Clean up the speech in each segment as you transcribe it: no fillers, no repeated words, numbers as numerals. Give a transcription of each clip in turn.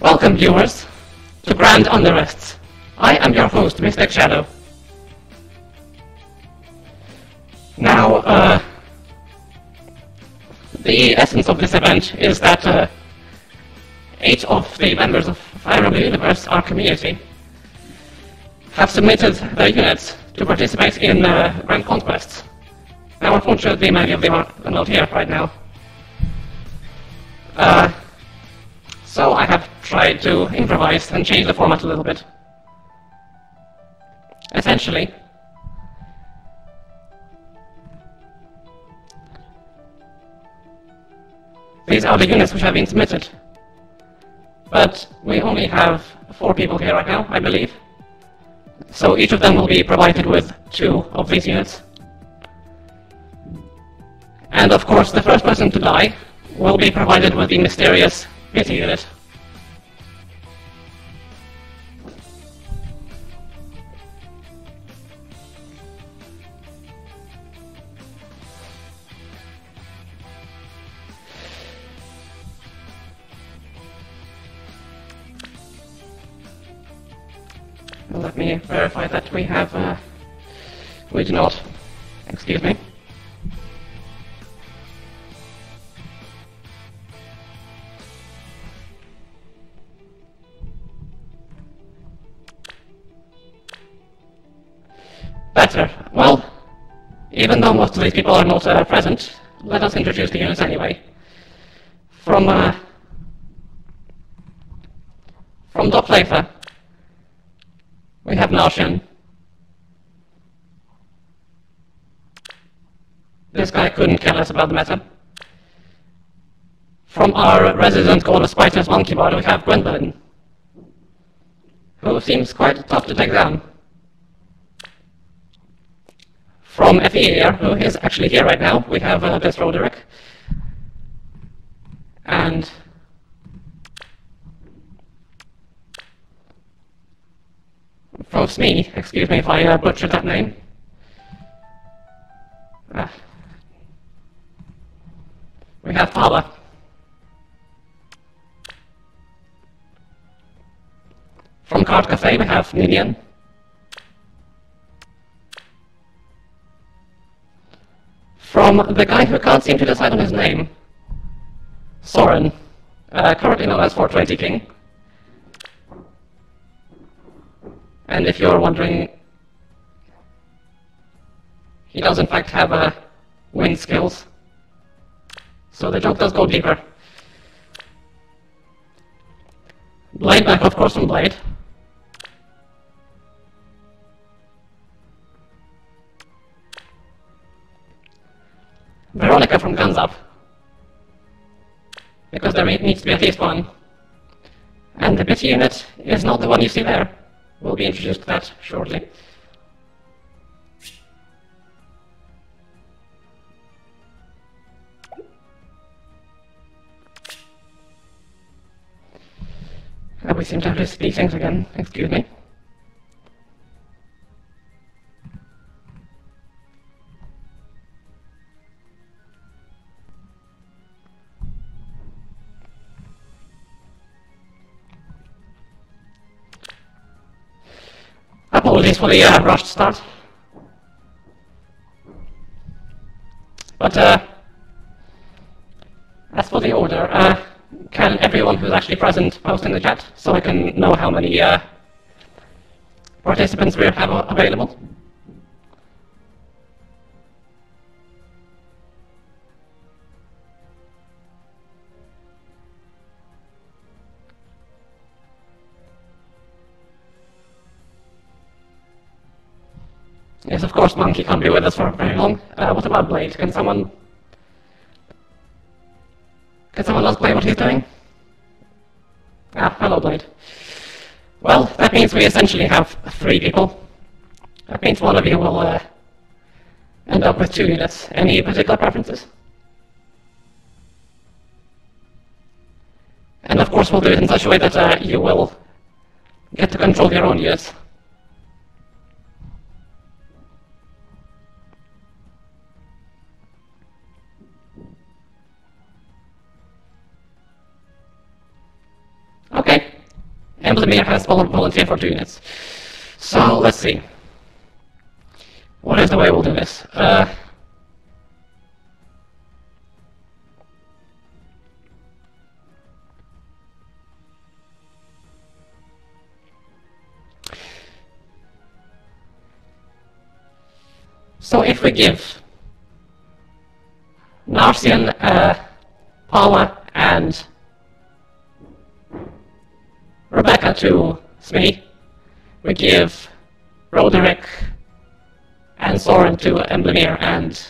Welcome, viewers, to Grand Conquests. I am your host, Mystic Shadow. Now, the essence of this event is that 8 of the members of Fire Emblem Universe, our community, have submitted their units to participate in Grand Conquests. Now, unfortunately, many of them are not here right now. So I have tried to improvise and change the format a little bit. Essentially, these are the units which have been submitted. But we only have 4 people here right now, I believe. So each of them will be provided with 2 of these units. And of course, the first person to die will be provided with the mysterious pity unit. Let me verify that we have, we do not, excuse me. Better. Well, even though most of these people are not present, let us introduce the units anyway. From Doppleifer, we have Narshan. This guy couldn't care less about the meta. From our resident Golden Spiders Monkey Bard, we have Gwendolyn, who seems quite tough to take down. From FEU, who is actually here right now, we have this Roderick. And from SME, excuse me if I butchered that name. We have Fala. From Card Cafe, we have Ninian. From the guy who can't seem to decide on his name, Soren, currently known as 420 King. And if you're wondering, he does in fact have wind skills, so the joke does go deeper. Blade back, of course, from Blade. Veronica from Guns Up, because there needs to be at least one. And the pity unit is not the one you see there. We'll be introduced to that shortly. We seem to have to speak things again, excuse me. Apologies for the rushed start. But as for the order, can everyone who's actually present post in the chat so I can know how many participants we have available? Yes, of course, Monkey can't be with us for very long. What about Blade? Can someone else play what he's doing? Hello, Blade. Well, that means we essentially have 3 people. That means one of you will end up with 2 units. Any particular preferences? And of course, we'll do it in such a way that you will get to control your own units. Okay. Emblemere has volunteered for 2 units. So let's see. What is the way we'll do this? So if we give Narcian, Paula, and Rebecca to Smee, we give Roderick and Soren to Emblemere, and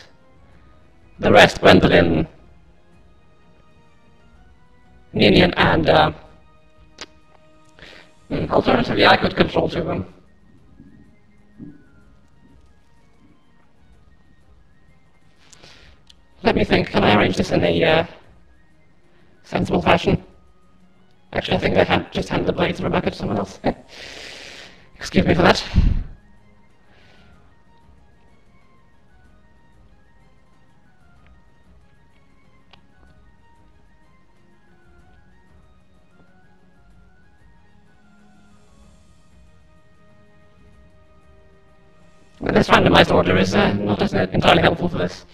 the rest, Gwendolyn, Ninian, and alternatively I could control 2 of them. Let me think, can I arrange this in a sensible fashion? Actually, I think I just hand the blades of Rebecca to someone else. Excuse me for that. This randomized order is not as entirely helpful for this.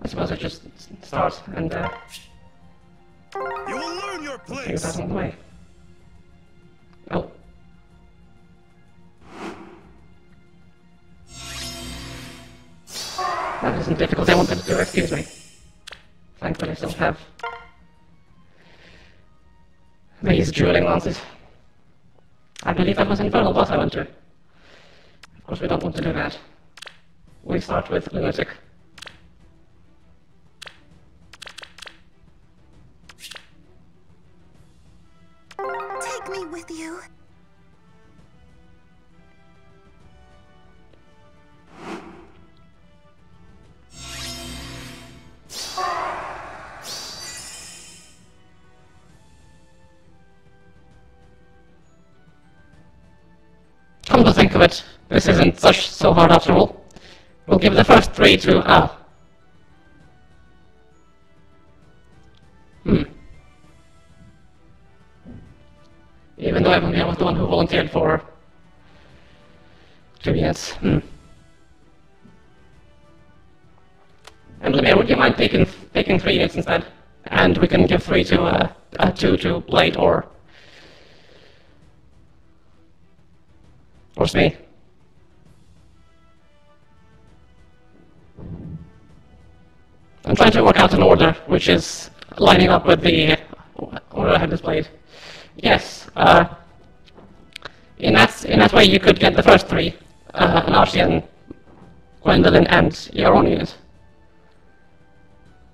I suppose I just start and you will learn your place. take that on the way. Oh. That isn't difficult. I wanted to do, excuse me. Thankfully I still have these dueling lances. I believe that was Infernal Boss I went to. Of course we don't want to do that. We start with Lunatic. Take me with you. Come to think of it, this isn't so hard after all. We'll give the first 3 to Even though I was the one who volunteered for 2 units. Emblemere, would you mind taking 3 units instead? And we can give 3 to 2 to Blade or Smee. I'm trying to work out an order which is lining up with the order I have displayed. Yes, in that way you could get the first 3, Narcian, Gwendolyn, and your own unit.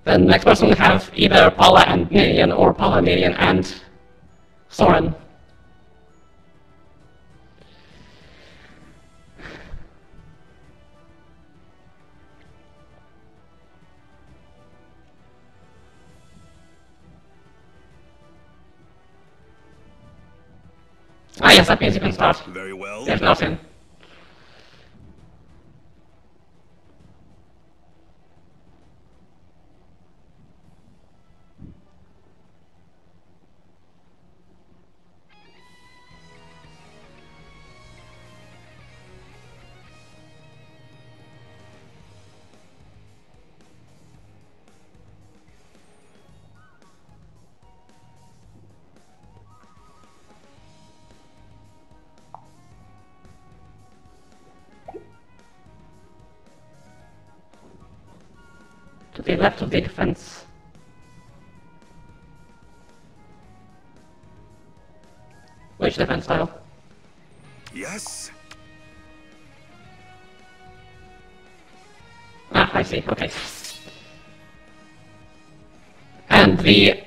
Then the next person would have either Paula and Ninian or Paula, Ninian, and Soren. Ah yes, that means you can start. Very well. There's nothing. To the left of the defense. Which defense style? Yes. Ah, I see, okay. And the...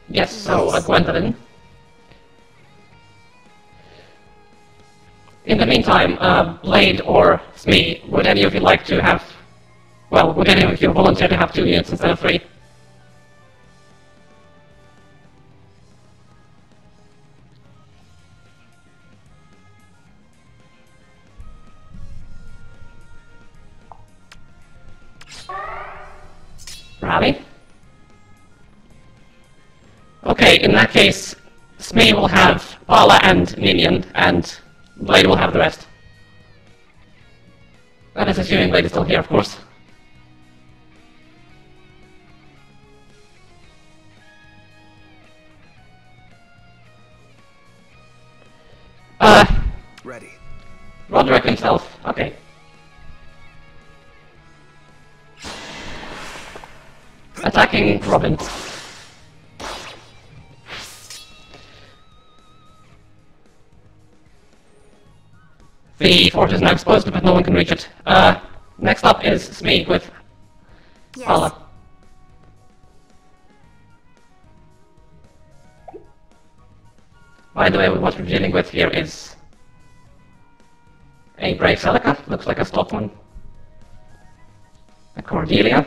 Yes, so Gwendolyn. In the meantime, Blade or Smee, would any of you like to have Well, would any of you volunteer to have 2 units instead of 3? Rally? Okay, in that case, Smee will have Paula and Minion, and Blade will have the rest. That is assuming Blade is still here, of course. Ready. Roderick himself, okay. Attacking Robin. The fort is now exposed, but no one can reach it. Next up is Smee with Paula. By the way, what we're dealing with here is a Brave Celica, looks like a stock one. A Cordelia.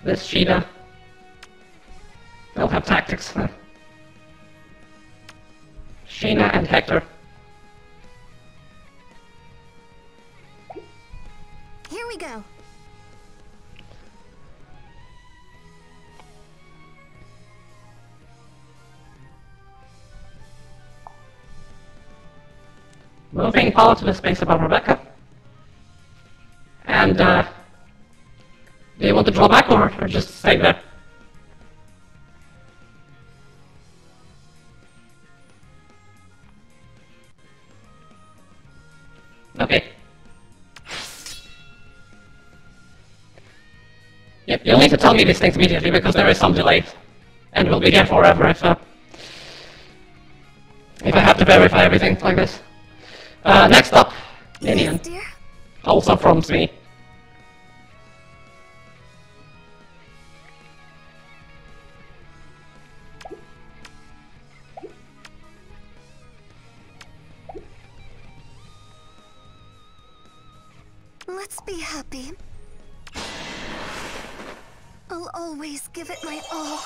This Sheena. They'll have tactics. Sheena and Hector. Here we go. Moving Paula to the space above Rebecca. And, do you want to draw back or just stay there? Okay. Yep, you'll need to tell me these things immediately because there is some delay. And we'll be here forever if I have to verify everything like this. Next up, Minion. Yes, dear. Also from Smee. Let's be happy. I'll always give it my all.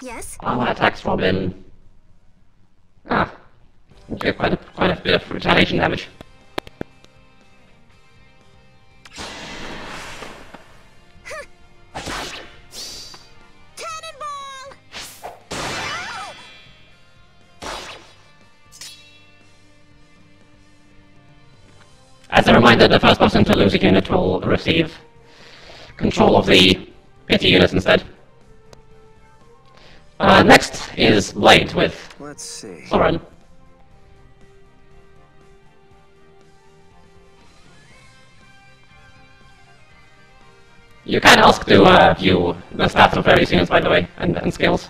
Yes? Paula attacks Robin. Ah. Okay, quite a bit of retaliation damage. Cannonball! As a reminder, the first person to lose a unit will receive control of the pity units instead. Next is Blade with Let's see. Soren. You can ask to view the stats of various units, by the way, and skills,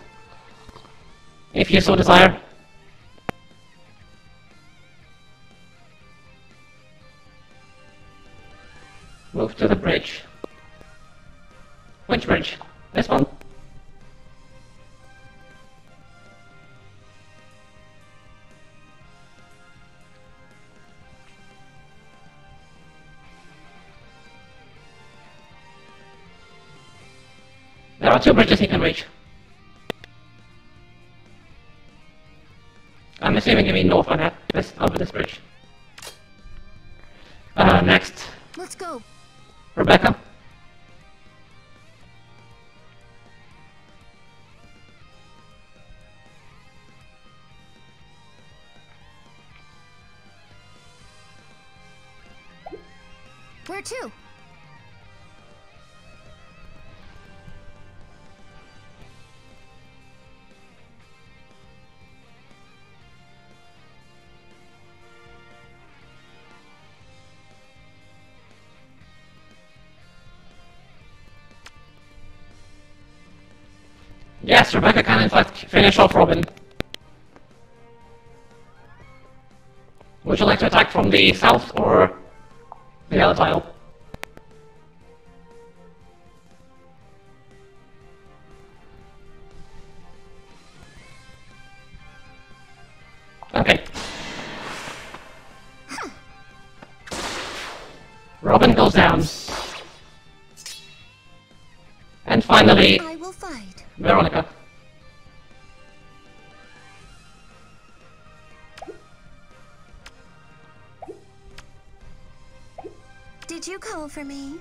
if you so desire. Move to the bridge. Which bridge? This one? There are 2 bridges he can reach. I'm assuming you mean north on that, over this bridge. Next, Let's go. Rebecca. Where to? Yes, Rebecca can in fact finish off Robin. Would you like to attack from the south or the other tile? Okay. Robin goes down. And finally, I will fight. Veronica. Did you call for me?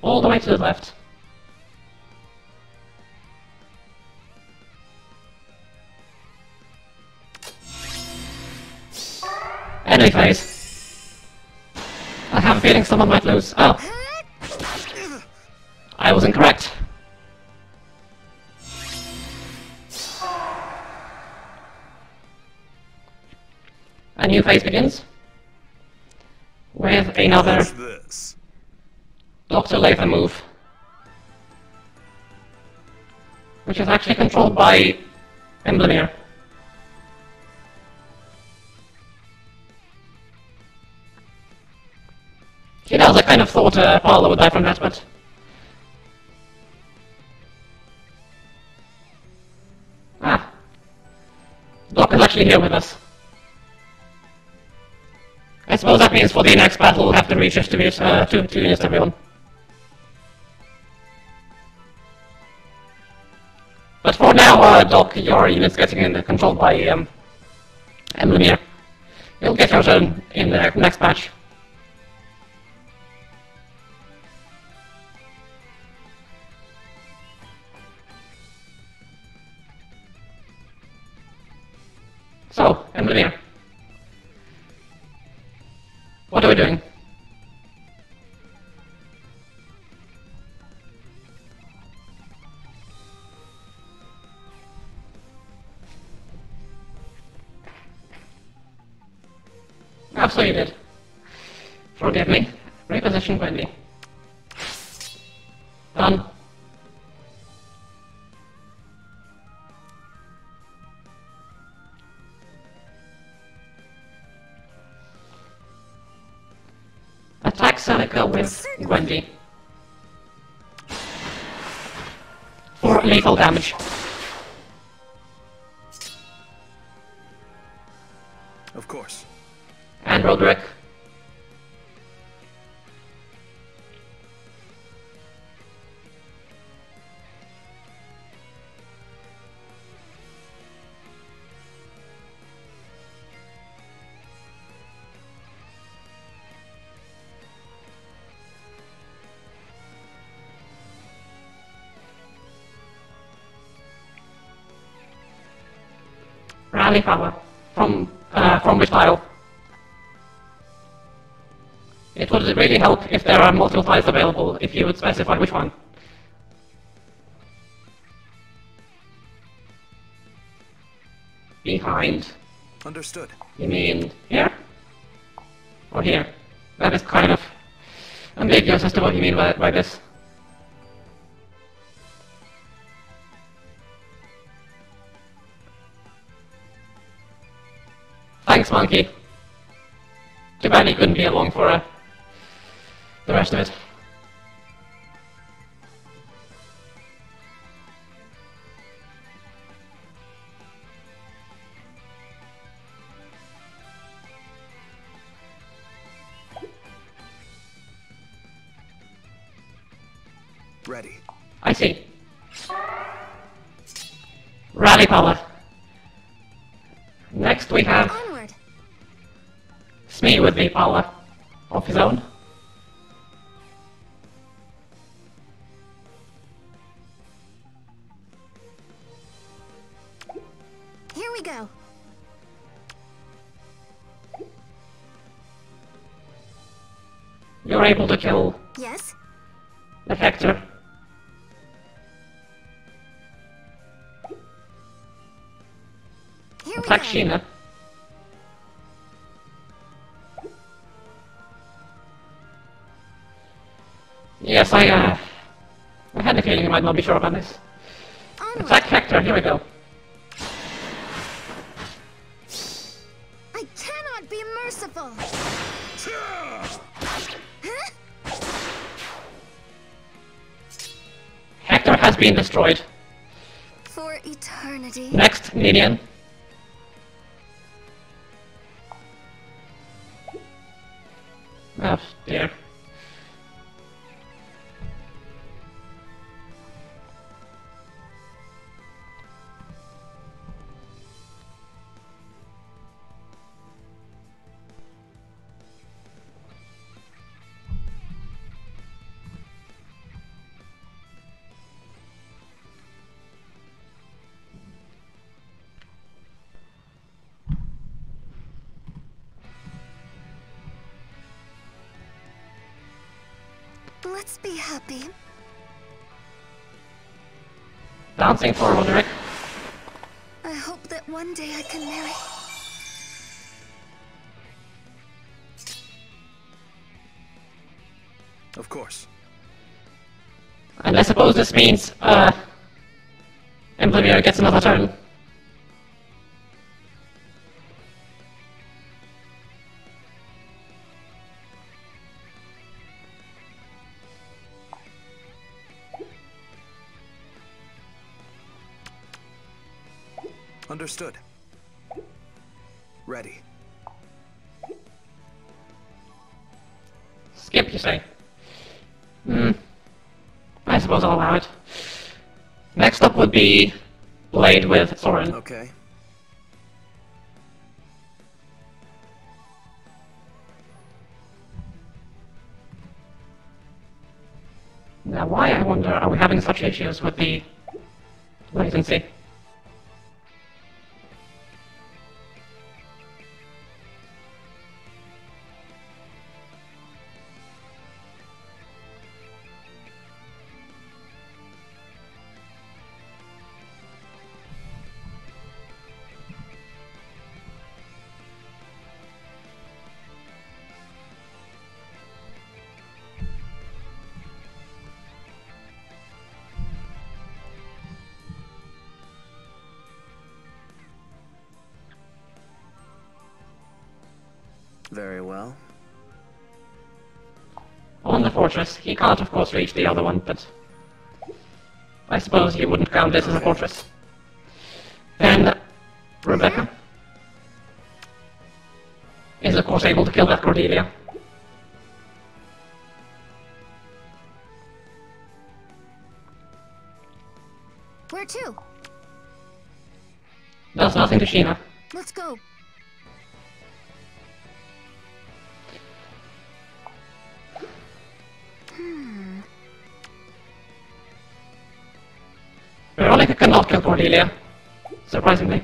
All the way to the left. Enemy phase. I have a feeling someone might lose. Oh. I was incorrect. A new phase begins. With another What's this? Dr. Latham move. Which is actually controlled by Emblemir. You know, I kind of thought Paula would die from that, but... Ah. Doc is actually here with us. I suppose that means for the next battle we'll have to redistribute 2 units to everyone. But for now, Doc, your unit's getting controlled by Emblemir. You'll get your turn in the next match. So, Emblemir. What are we doing? So you did. Forgive me. Reposition Wendy. Done. Attack Seneca with Wendy. For lethal damage. Of course. And Roderick. Rally power. From which tile? It would really help if there are multiple tiles available, if you would specify which one. Behind. Understood. You mean here? Or here? That is kind of ambiguous as to what you mean by this. Thanks, Monkey. Too bad he couldn't be along for the rest of it. Ready. I see. Rally power. Next we have Onward. Smee with the power of his own. Here we go. You're able to kill Yes. the Hector. Here we Attack go. Sheena. Yes, I had a feeling you might not be sure about this. Onward. Attack Hector, here we go. has been destroyed. For eternity. Next, Nidian. Oh dear. Let's be happy. Dancing for Roderick. I hope that one day I can marry. Of course. And I suppose this means, Emblemier gets another turn. Understood. Ready. Skip, you say? I suppose I'll allow it. Next up would be Blade with Soren. Okay. Now why, I wonder, are we having such issues with the latency? Very well. On the fortress. He can't, of course, reach the other one, but I suppose you wouldn't count this as a fortress. Then Rebecca is, of course, able to kill that Cordelia. Where to? Does nothing to Sheena. Let's go. Veronica cannot kill Cordelia, surprisingly.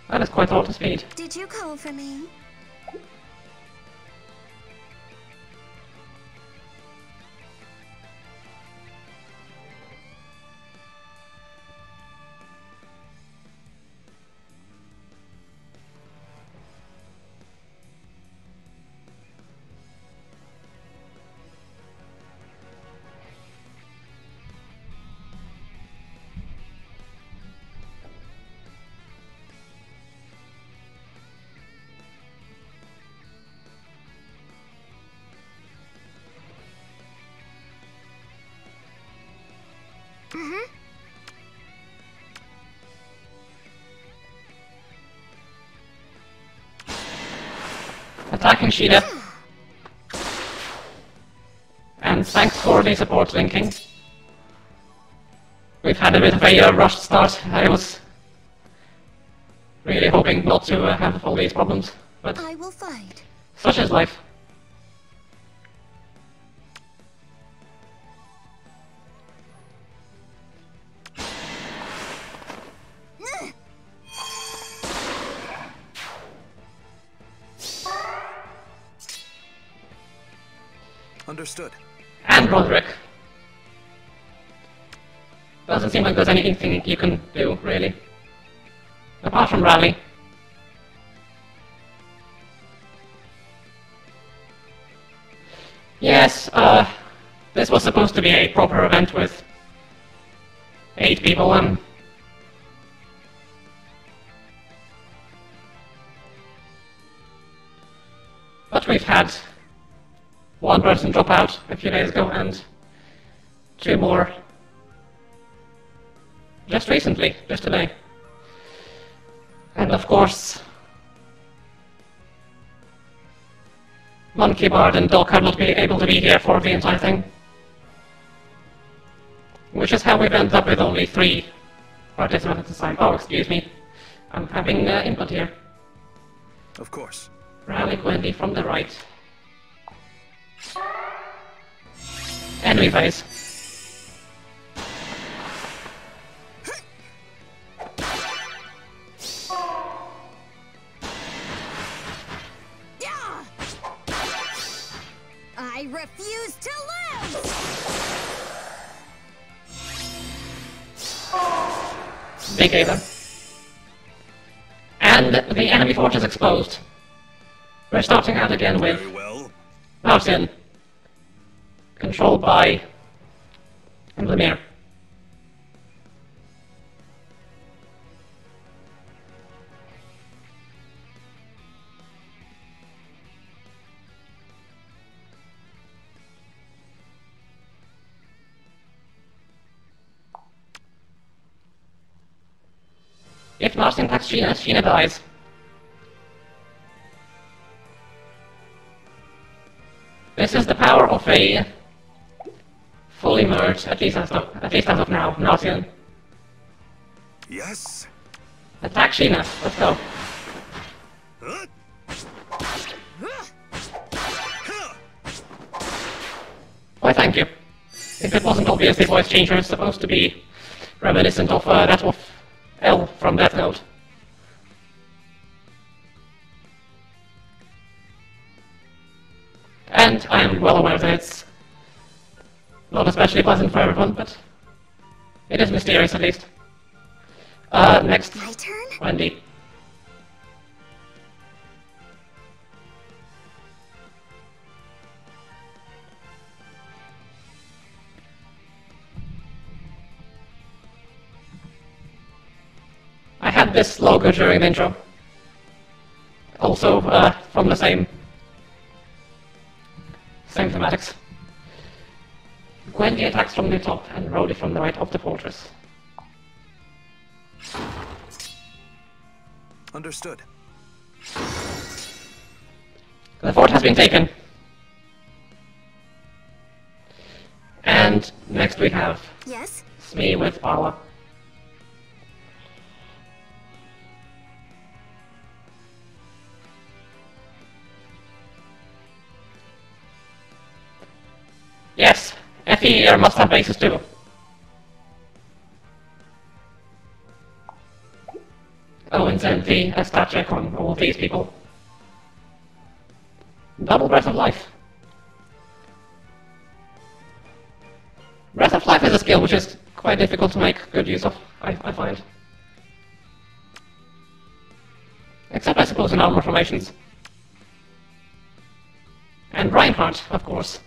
That is quite a lot of speed. Did you call for me? Attacking Sheena. And thanks for the support linking. We've had a bit of a rushed start. I was really hoping not to have all these problems, but I will fight. such is life. Understood. And Roderick. Doesn't seem like there's anything you can do, really. Apart from rally. Yes, this was supposed to be a proper event with 8 people, but we've had one person drop out a few days ago, and 2 more just recently, just today. And of course, Monkey Bard and Doc are not be able to be here for the entire thing. Which is how we've ended up with only 3 participants at the time. Oh, excuse me. I'm having input here. Of course. Rally Wendy from the right. Enemy phase. I refuse to lose! Big Ava. And the enemy fort is exposed. We're starting out again with Very well. Martin, controlled by Lemire. If Martin attacks Sheena, Sheena dies. This is the power of a fully merged, at least as of now, Martin. Yes. Attack Sheena, let's go. Huh? Why thank you. If it wasn't obvious, the voice changer is supposed to be reminiscent of that of L from Death Note. And I am well aware that it's not especially pleasant for everyone, but it is mysterious at least. Next, My turn? Wendy. I had this logo during the intro. Also, from the same thematics. Wendy attacks from the top and Rhodey from the right of the fortress. Understood. The fort has been taken. And next we have Yes? Smee with Paula. Yes, FEU must have bases too. Oh, and send the stat check on all of these people. Double Breath of Life. Breath of Life is a skill which is quite difficult to make good use of, I find. Except I suppose in armor formations. And Reinhardt, of course.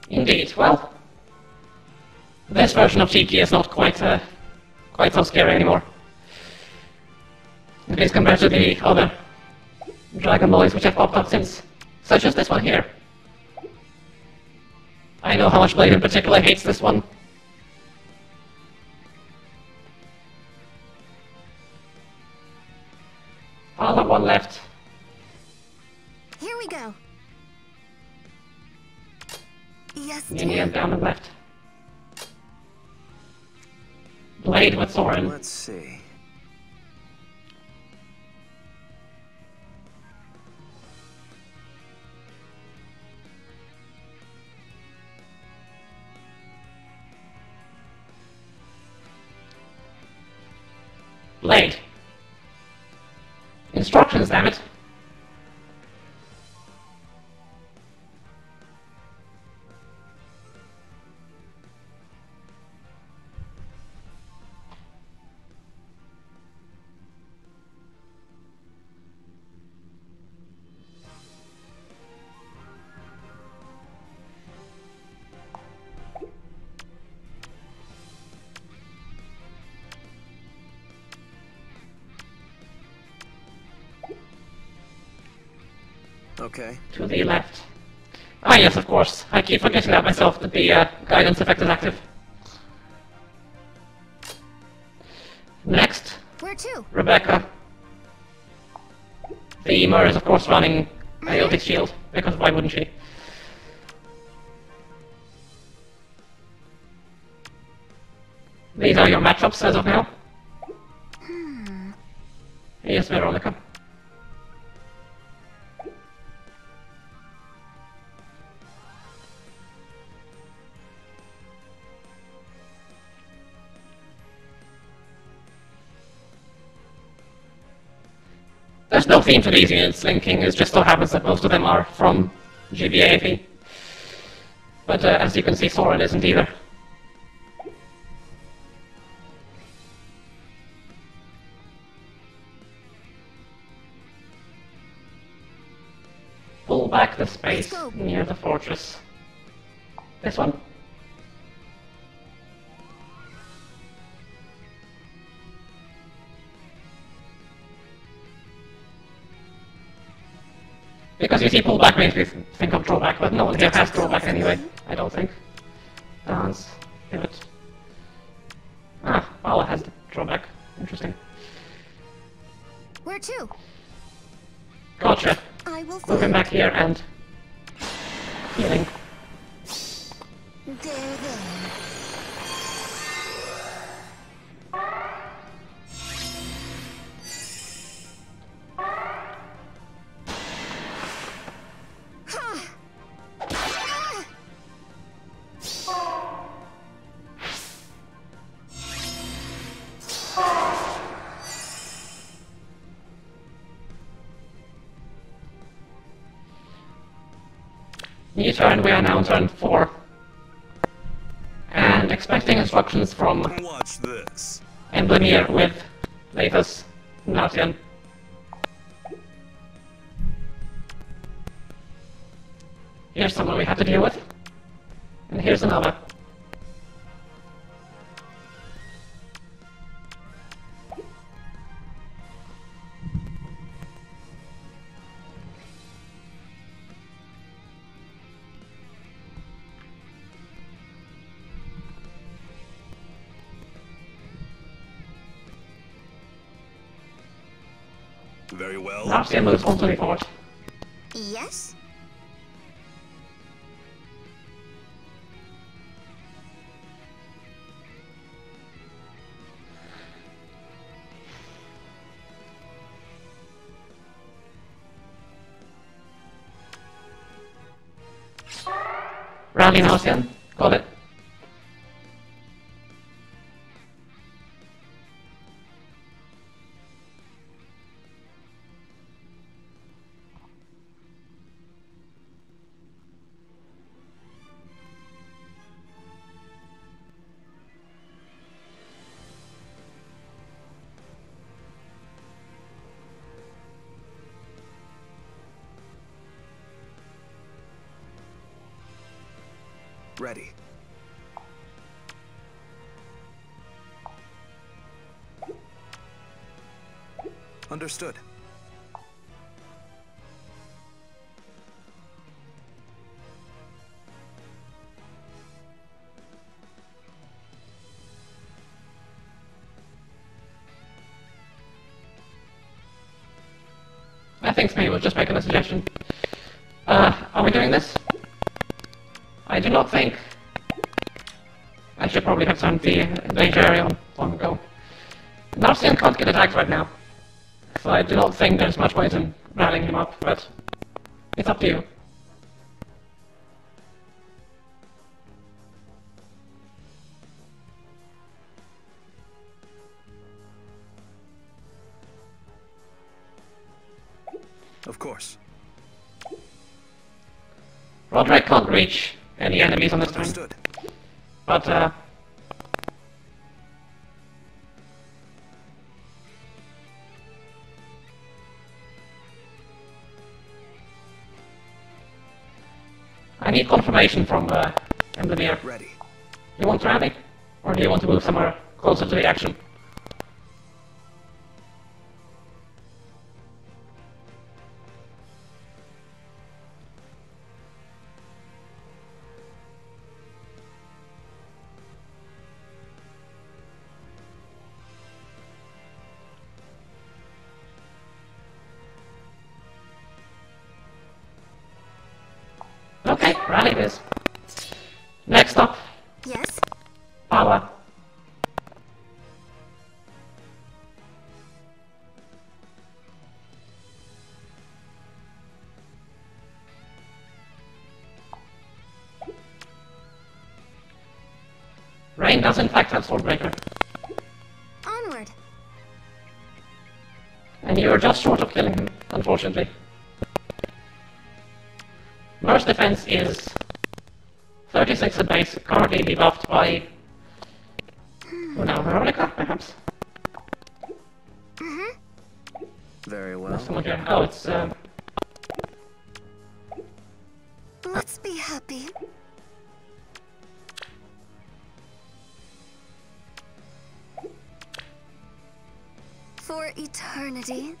Indeed, well, this version of Tiki is not quite so scary anymore. At least compared to the other Dragon Boys which have popped up since, such as this one here. I know how much Blade in particular hates this one. I'll have one left. Here we go. Yes, Indian down and left. Blade with Soren. Let's see. Blade. Instructions, damn it. Okay. To the left. Ah yes, of course. I keep forgetting that myself, that the guidance effect is active. Next, Where to? Rebecca. The Mur is of course running Aeotic Shield, because why wouldn't she? These are your matchups as of now. Yes, Veronica. There's no theme to these units linking, it just so happens that most of them are from GBA FE. But as you can see, Soren isn't either. Pull back the space near the fortress. This one? Because you see, pullback makes me think of drawback, but no one here has drawback anyway, I don't think. Dance, pivot. Ah, well, it has the drawback. Interesting. Where to? Gotcha. I will Moving back here and healing. There. New turn, we are now on turn 4. And expecting instructions from Watch this. Emblemir with Lathus, Narcian. Here's someone we have to deal with. And here's another. Very well. Narcian moves onto the fort. Yes? Rally Narcian. Got it. Ready. Understood. I think Smee was just making a suggestion. Are we doing this? I do not think. I should probably have turned the danger area on long ago. Narcian can't get attacked right now, so I do not think there's much point in rallying him up, but it's up to you. Of course. Roderick can't reach any enemies on this turn, Understood. but I need confirmation from Emblemir. Ready. You want to rally? Or do you want to move somewhere closer to the action? Okay, rally it is. Next up, Yes? Paula. Rain does in fact have Swordbreaker. Onward. And you were just short of killing him, unfortunately. Mer's defense is 36 at base, currently debuffed by... oh no, Veronica, perhaps? Very well. There's someone here. Oh, it's... Let's be happy. For eternity.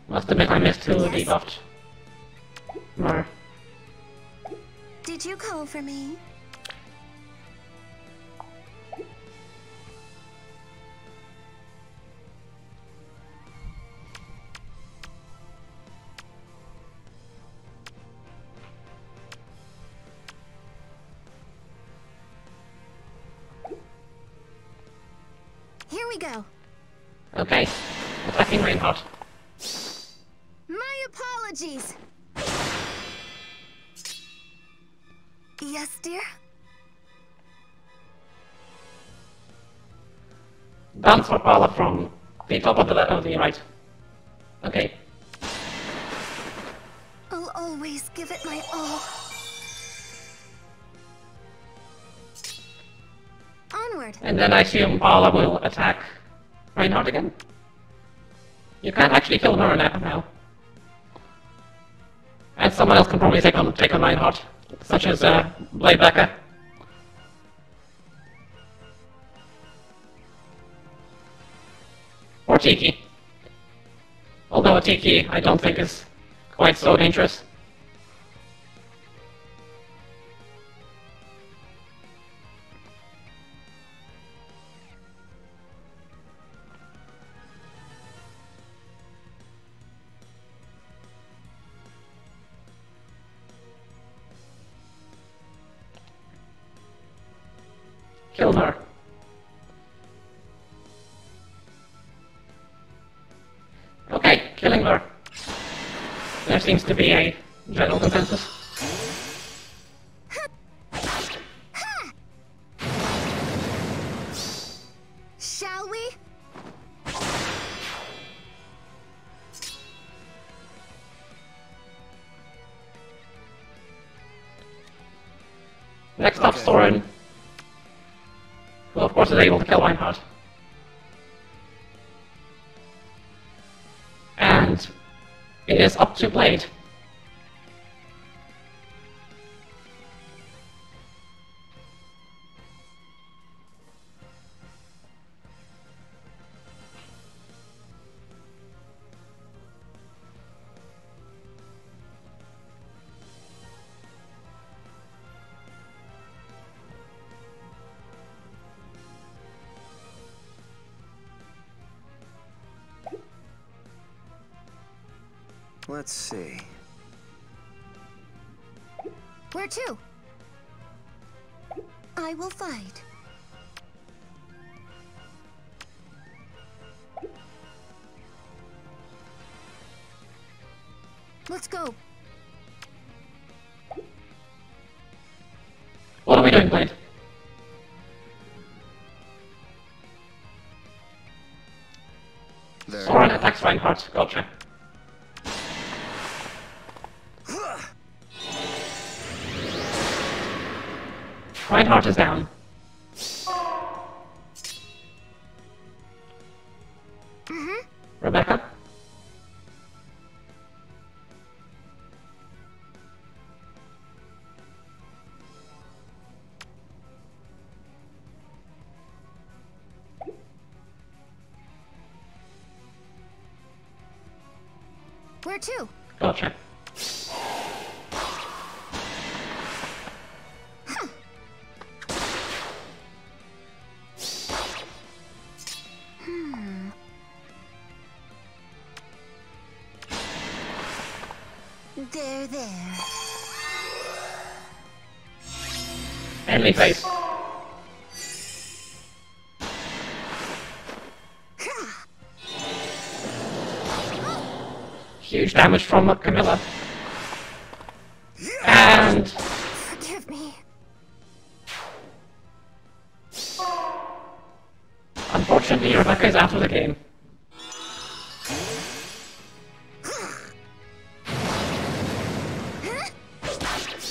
must admit I missed who Yes? debuffed Mer. Did you call for me? Here we go. Okay, attacking Reinhardt. My apologies. Yes, dear? Bounce for Paula from the top of the right. Okay. I'll always give it my all. Onward. And then I assume Paula will attack Reinhardt again. You can't actually kill her now. And someone else can probably take on Reinhardt, such as Blade Becca. Or Tiki. Although a Tiki I don't think is quite so dangerous. Kill her. Okay, killing her. There seems to be a general consensus. Shall we? Next up, Soren, who of course is able to kill Reinhardt. And it is up to Blade. Let's see. Where to? I will fight. Let's go. What are we doing, Blade? Very Soren well. attacks Reinhardt. Gotcha. Reinhardt is down. Rebecca? Where to? Gotcha. There. Enemy face. Huge damage from Camilla. And Forgive me. unfortunately, Rebecca is out of the game.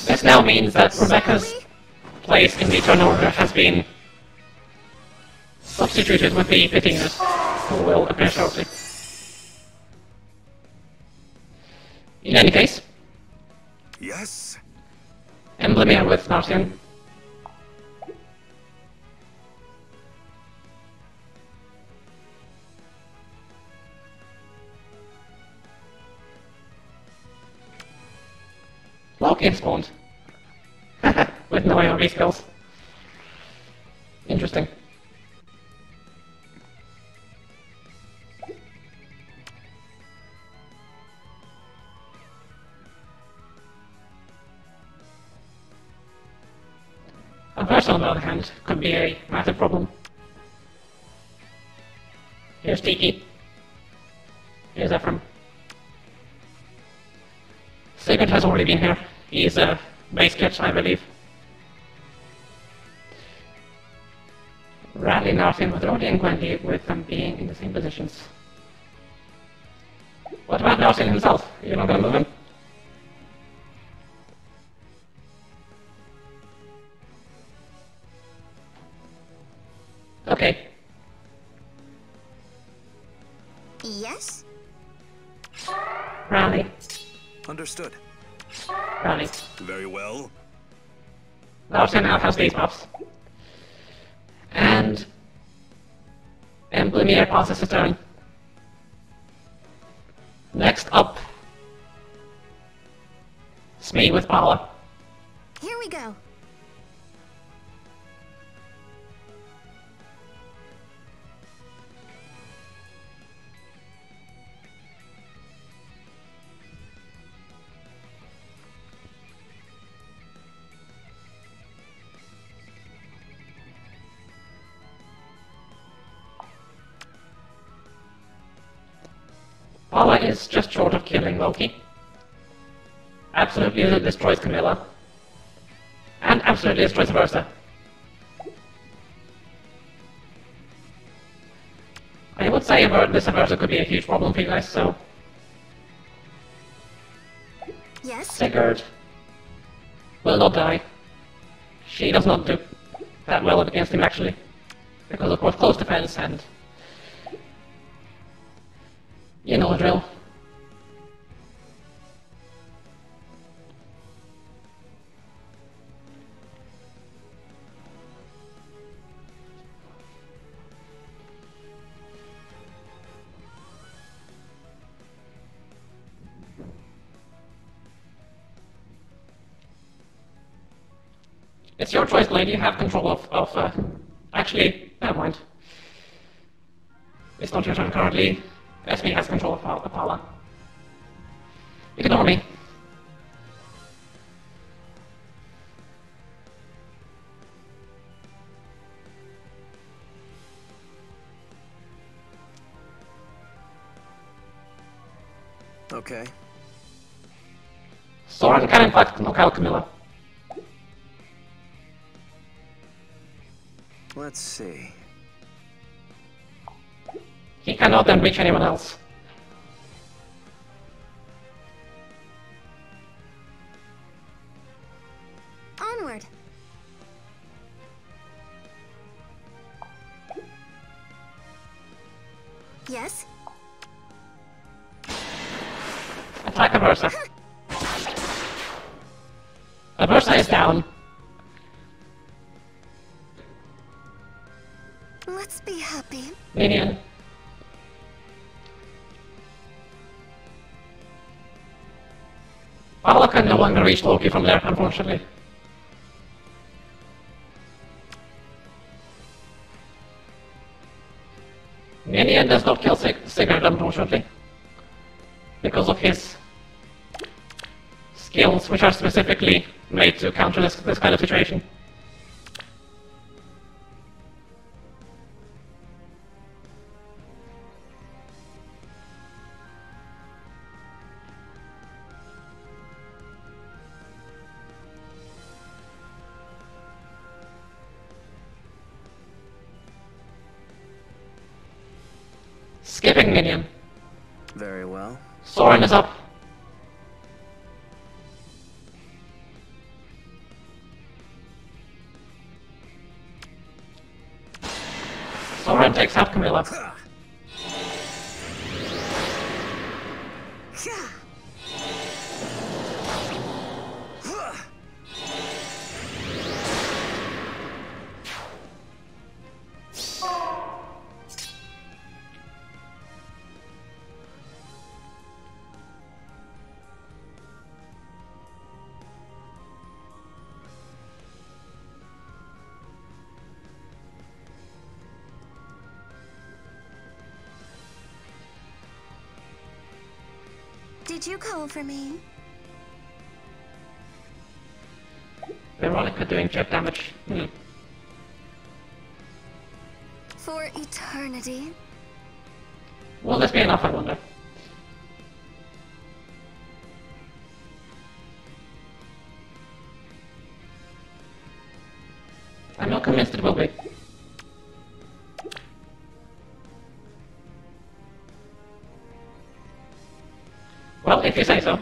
This now means that Rebecca's place in the turn order has been substituted with the Petinas, who will appear shortly. In any case, Yes? Emblemir with Narcian. Loki spawned. With no AoE skills. Interesting. Aversa, on the other hand, could be a massive problem. Here's Tiki. Here's Ephraim. Sigurd has already been here. He's a base kit, I believe. Rally Narcian with Rodi and Gwendy, with them being in the same positions. What about Narcian himself? You're not gonna move him? Okay. Yes? Rally. Understood. Rally. Very well. Narcian now has these buffs. And Emblemir passes his turn. Next up, Smee with Paula. Here we go. Paula is just short of killing Loki. Absolutely destroys Camilla. And absolutely destroys Versa. I would say this Versa could be a huge problem for you guys, so... Yes? Sigurd will not die. She does not do that well against him, actually. Because of course close defense and... you know the drill. It's your choice, lady. You have control of actually, never mind. It's not your turn currently. Esme has control of Paula. Ignore me. Okay. Soren can in fact knock out Camilla. Let's see. He cannot then reach anyone else. Onward. Yes? Attack Aversa. Aversa is down. Let's be happy. Minion. Paula can no longer reach Loki from there, unfortunately. Minion does not kill Sigurd, unfortunately. Because of his skills which are specifically made to counter this kind of situation. Skipping minion. Very well. Soren is up. Soren takes out Camilla. Did you call for me? Veronica doing chip damage. For eternity? Will this be enough, I wonder? I'm not convinced it will be. Well, if you say so.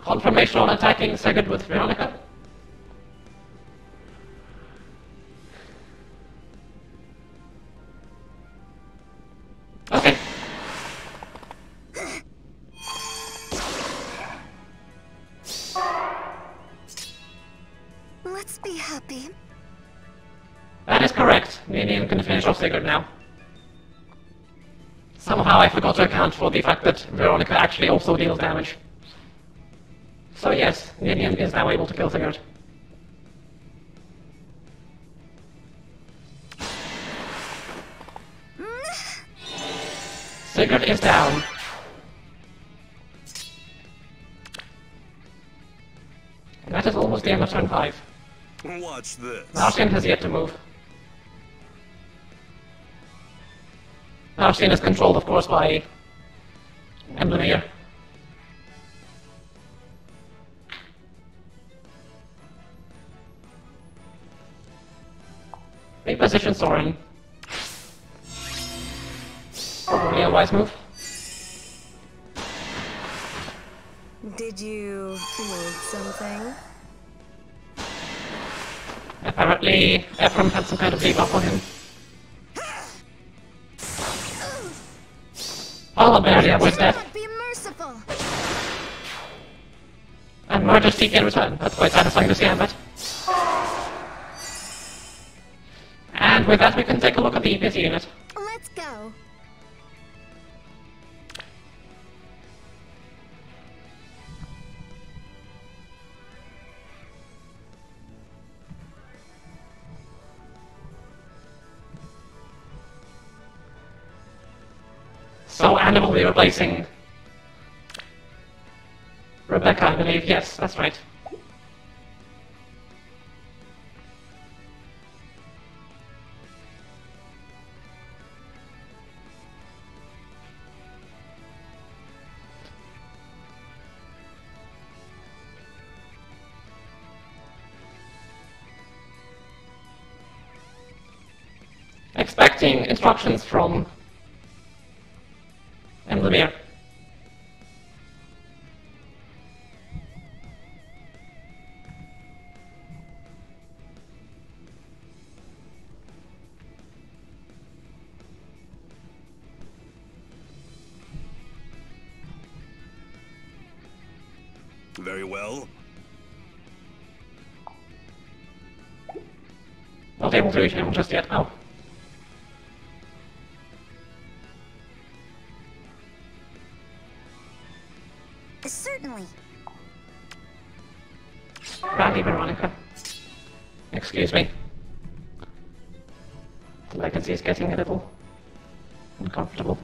Confirmation on attacking Sigurd with Veronica. Okay. Let's be happy. That is correct. Minion can finish off Sigurd now. Somehow I forgot to account for the fact that Veronica actually also deals damage. So yes, Minion is now able to kill Sigurd. Sigurd is down. And that is almost the end of turn 5. Watch this. Marcin has yet to move. Marcin is controlled, of course, by Emblemir. Reposition Soren. Probably a wise move. Did you need something? Apparently, Ephraim had some kind of debuff on him. Oh, Maria was dead. Be merciful. And murder seek in return. That's quite satisfying to see, I bet. And with that, we can take a look at the busy unit. Let's go. So Anna will be replacing Rebecca, I believe. Yes, that's right. Expecting instructions from Emblemir. Very well. Not able to reach him just yet. Oh. Certainly. Rally, Veronica. Excuse me. The latency is getting a little uncomfortable.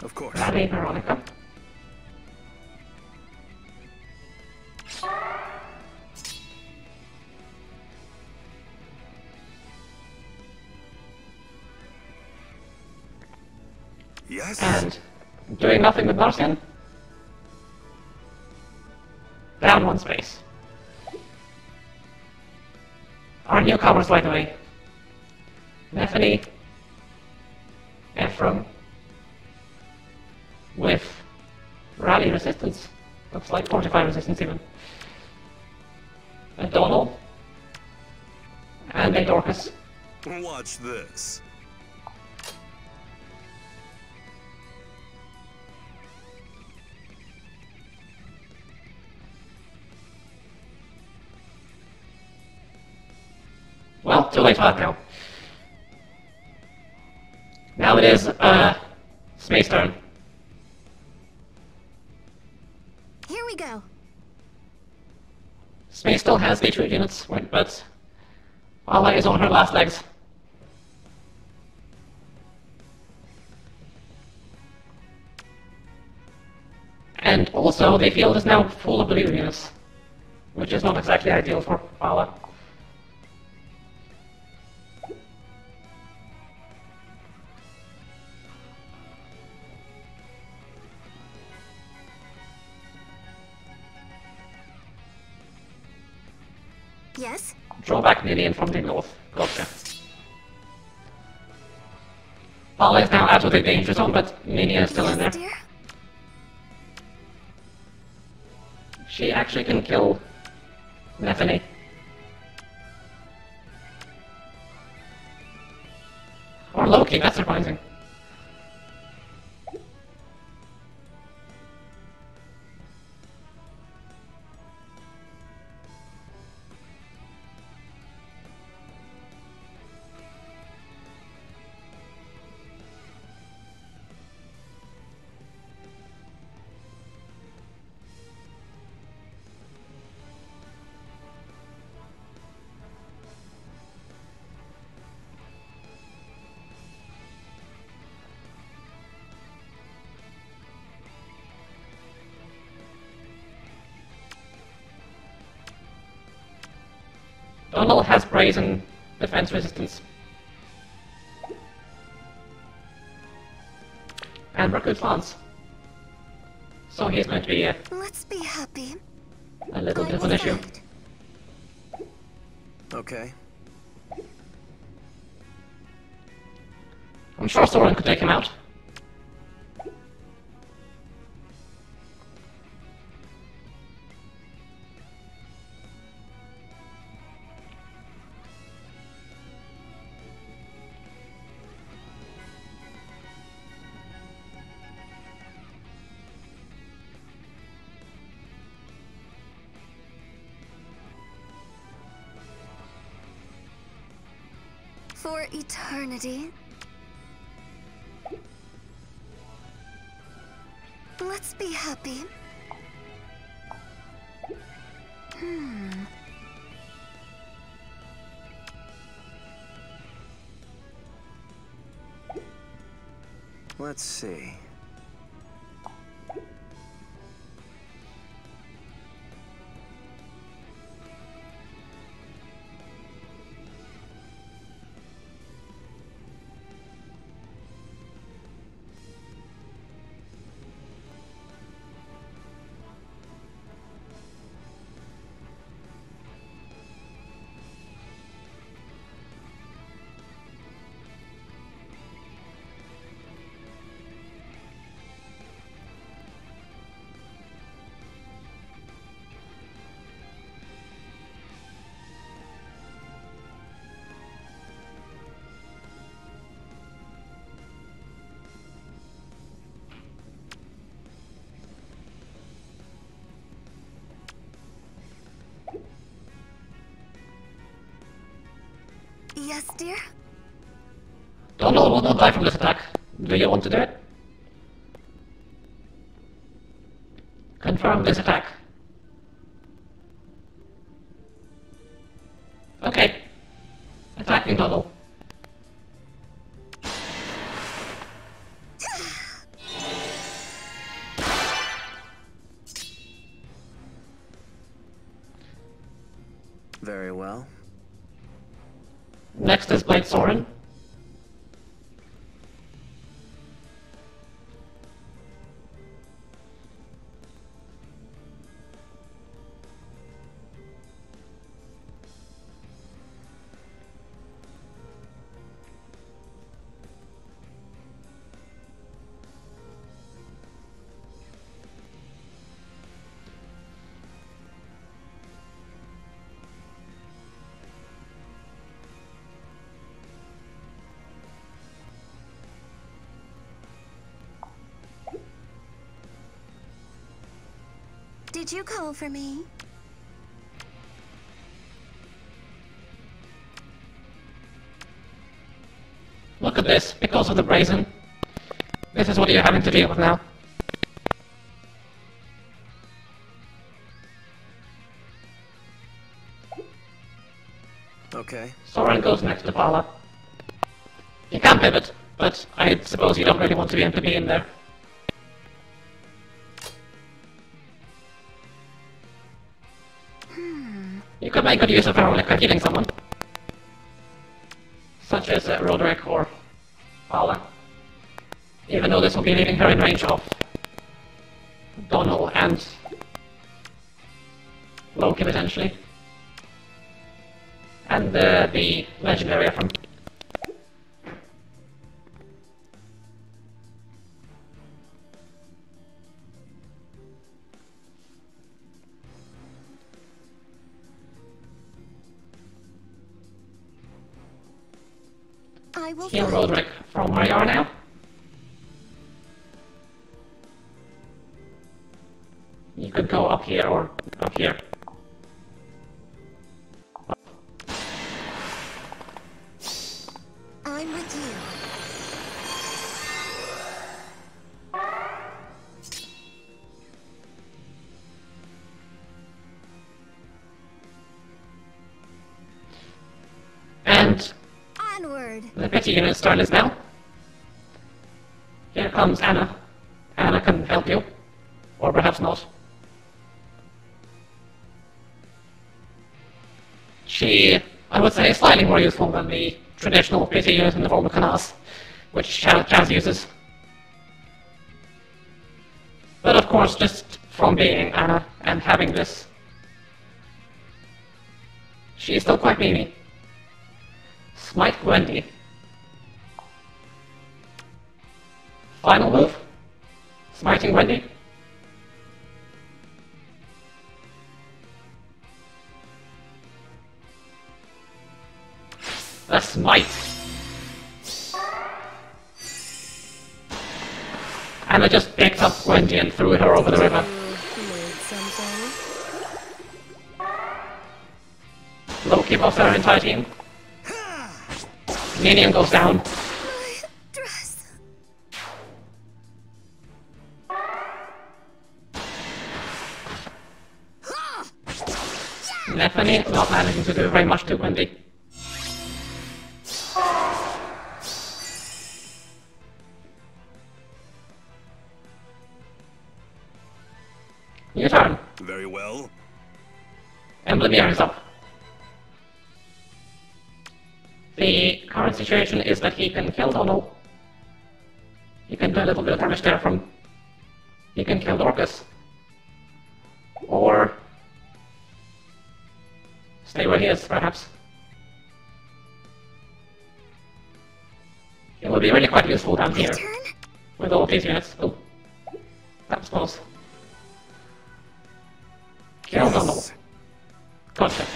Of course. Rally Veronica. Yes. And doing nothing with Marcian. Down one space. Our newcomers, by the way. Bethany, Ephraim, with rally resistance. Looks like 45 resistance even. A Donald, and a Dorcas. Watch this. Well, too late for that now. Now it is, Space turn. Here we go. Space still has the 2 units, but Ala is on her last legs. And also, the field is now full of blue units, which is not exactly ideal for Ala. Yes? Draw back Ninian from the north. Gotcha. Ala is now out of the danger zone, but Ninian is still in there. Yes, dear? She actually can kill Bethany. Or Loki, that's surprising. Donald has brazen defense resistance. And recruits Lance. So he's going to be Let's be happy. a little bit of an I issue. decide. Okay. I'm sure Soren could take him out. For eternity. Let's be happy. Let's see. Yes, dear? Donald will not die from this attack. Do you want to do it? Confirm this attack. Okay. Attacking Donald. Very well. Next is Blade Soren. Did you call for me? Look at this, because of the brazen. This is what you're having to deal with now. Okay. Soren goes next to Paula. You can pivot, but I suppose you don't really want to be able to be in there. You could make good use of heroic by killing someone. Such as Roderick or Paula. Even though this will be leaving her in range of Donald and Loki potentially. And the legendary from I will Heal find- Roderick from where you are now. You could go up here or up here. I'm with you. And Onward. the pity unit's turn is now. Here comes Anna. Anna can help you. Or perhaps not. She, I would say, is slightly more useful than the traditional pity unit in the form of Kanas, which Chaz uses. But of course, just from being Anna and having this, she is still quite memey. Smite Gwendy. Final move. Smiting Gwendy. The smite. Anna just picked up Gwendy and threw her over the river. Made something. Loki buffs her entire team. Minion goes down. My dress. Nethany not managing to do very much to Gwendy. Your turn. Very well. Emblemier is up. The current situation is that he can kill Donald. He can do a little bit of damage there from... He can kill Dorcas. Or... stay where he is, perhaps. It will be really quite useful down here. Turn. With all of these units. Oh. That was close. Kill Donald. Gotcha.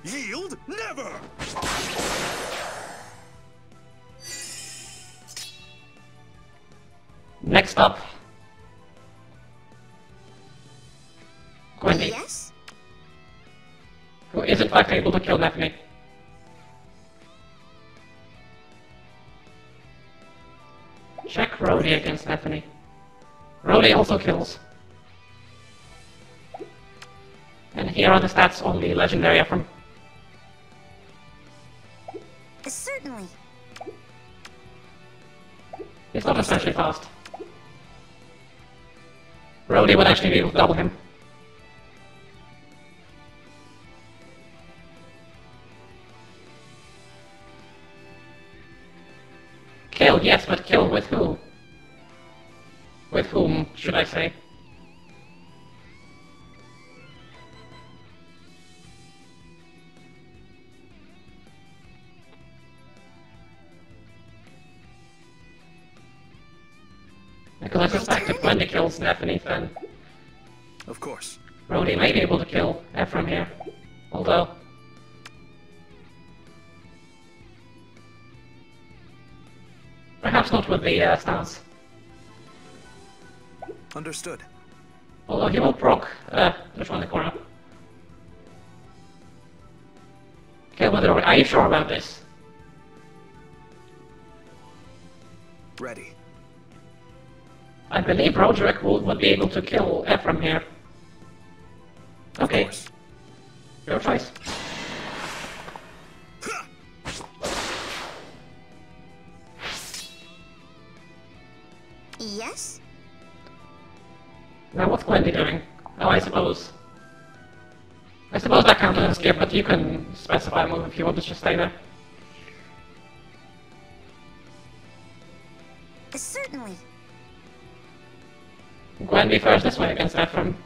Yield never. Next up. Gwendy, Yes? who is in fact able to kill Nethany. Check Rhodey against Nethany. Rhodey also kills. And here are the stats on the legendary from. Certainly. It's not especially fast. Rhodey would actually be able to double him. Kill, yes, but kill with who? With whom, should I say? Because I suspect if Wendy kills Stephanie, then Of course. Rhodey may be able to kill Ephraim here. Although... perhaps not with the stance. Understood. Although he will proc there's one in the corner. Okay, well, are you sure about this? Ready. I believe Roderick would be able to kill Ephraim here. Okay, Of course. your choice. Yes? Now what's Gwendy doing? Oh, I suppose that counts as a skip, but you can specify a move if you want to just stay there. Certainly. Gwendy first this way against Ephraim.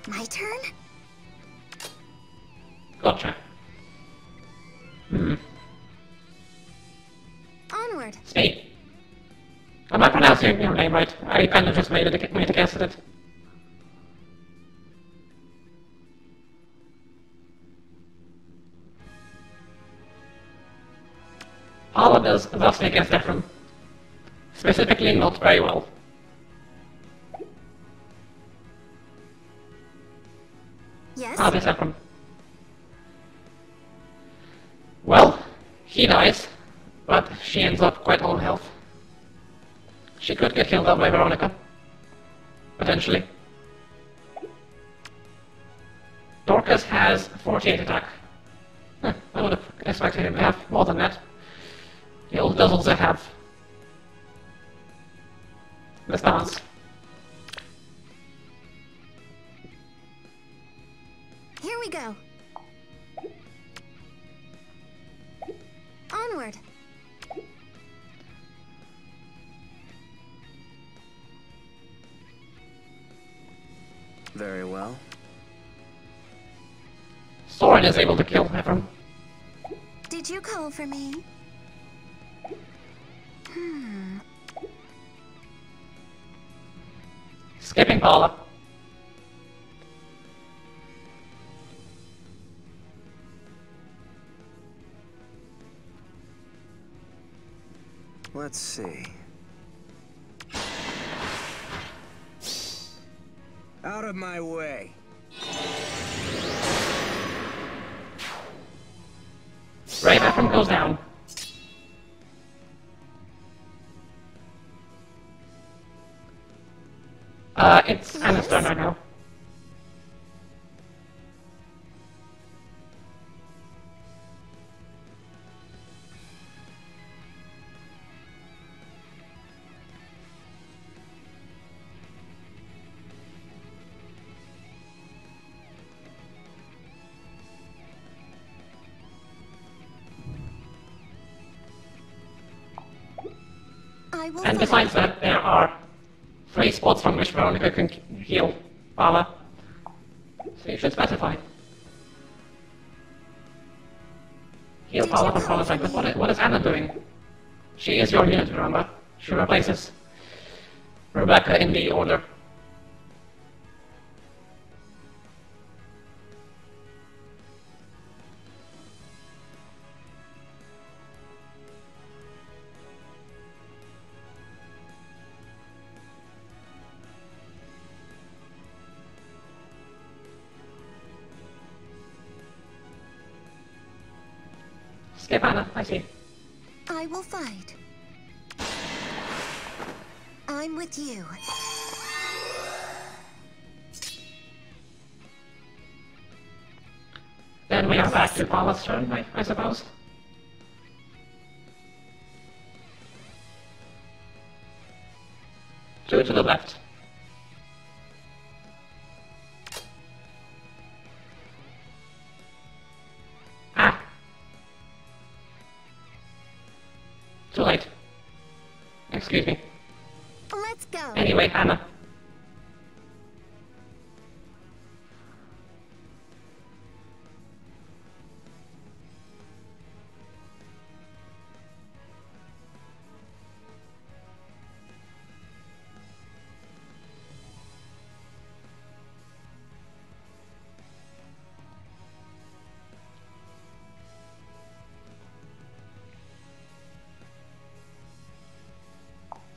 My turn? Gotcha. Onward. Speed. Am I pronouncing your name right? I kind of just made a guess at it. Paula does thusly against Ephraim. Specifically not very well. Yes? Ah, this Ephraim. Well, he dies, but she ends up quite low on health. She could get killed out by Veronica. Potentially. Dorcas has 48 attack. Huh, I would have expected him to have more than that. He does also have the stance. Here we go. Onward. Very well. Soren is able to kill Ephraim. Did you call for me? Skipping Paula. Let's see. Out of my way. Right, Ephraim goes down. It's Anna's turn right now. I will And follow. besides that, there are 3 spots from which Veronica can heal Paula. So you should specify. Heal Paula from Paula's like, but what is Anna doing? She is your unit, remember? She replaces Rebecca in the order. Skip Anna, I see. I will fight. I'm with you. then we are back to Paula's turn, I suppose. Two to the left. Ah. Too late. Excuse me. Let's go. Anyway, Hannah.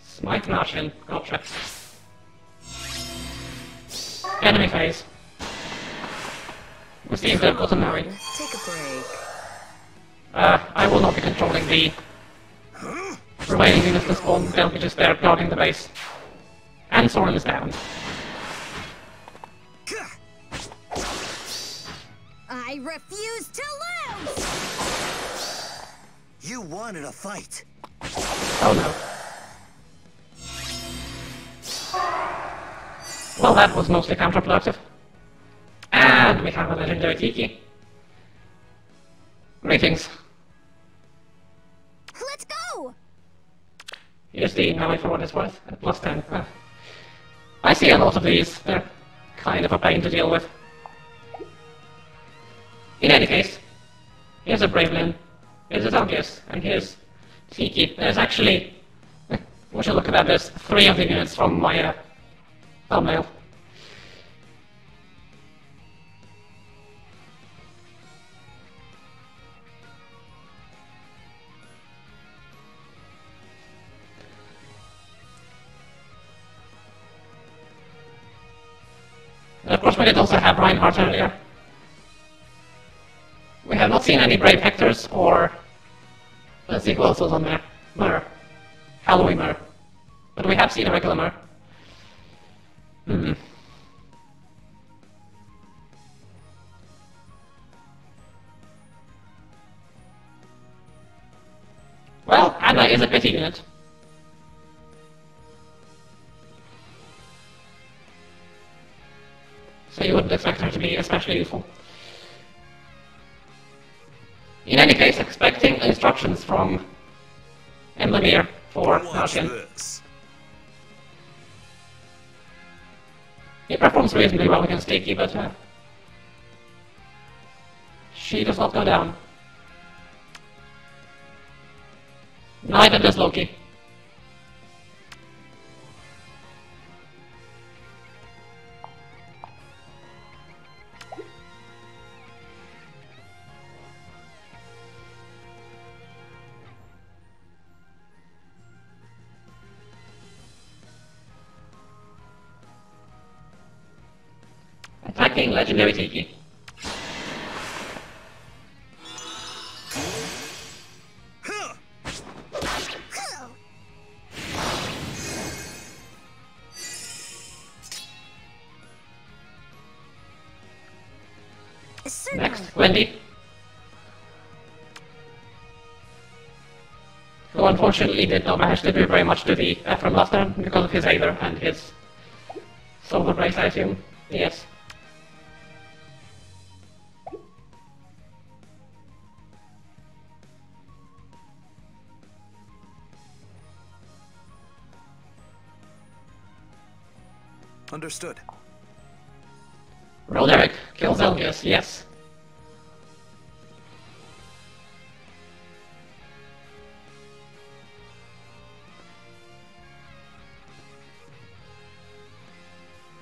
Smite Martian, gotcha. Enemy phase. Receive the Cottonary. Take a break. I will not be controlling the remaining units to spawn, they'll be just there guarding the base. And Soren is down. I refuse to lose! You wanted a fight. Oh no. Well, that was mostly counterproductive. And we have a legendary Tiki. Greetings. Let's go! Here's the melee for what it's worth, at plus 10. I see a lot of these. They're kind of a pain to deal with. In any case, here's a Bravelin, here's a Zombies, and here's Tiki. There's actually, we should look at that, there's 3 of the units from my thumbnail. And of course we did also have Reinhardt earlier. We have not seen any Brave Hectors or... Let's see who else was on there. Myrrh. Halloween Myrrh. But we have seen a regular Myrrh. Well, Anna is a pity unit. So you wouldn't expect her to be especially useful. In any case, expecting instructions from Emblemir for Martian. He performs reasonably well against Tiki, but she does not go down. Neither does Loki. Attacking legendary Tiki. Next, Wendy. Who unfortunately did not manage to do very much to the Ephraim last turn because of his Aether and his Solar Brace, I assume. Yes. Understood. Roderick kills Elgius, yes.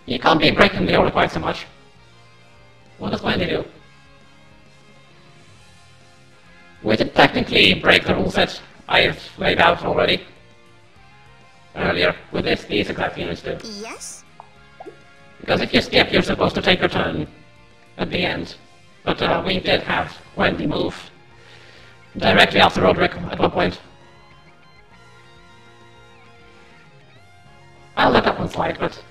You can't be breaking the order quite so much. What does Wendy do? We did technically break the rule set I've laid out already. Earlier, with these exact units too. Yes? Because if you skip, you're supposed to take your turn at the end. But we did have Wendy move directly after Roderick at one point. I'll let that one slide, but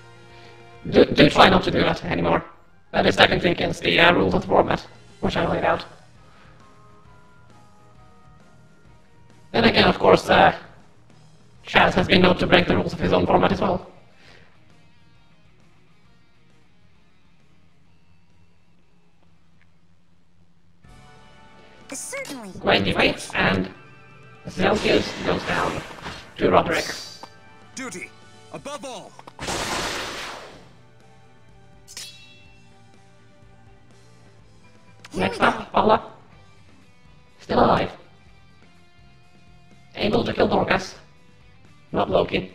do try not to do that anymore. That is technically against the rules of the format. which I laid out. Then again, of course, Chaz has been known to break the rules of his own format as well. Certainly. Great debate, and Celsius goes down to Roderick. Duty, above all. Next up, Paula. Still alive. Able to kill Dorcas. Not Loki.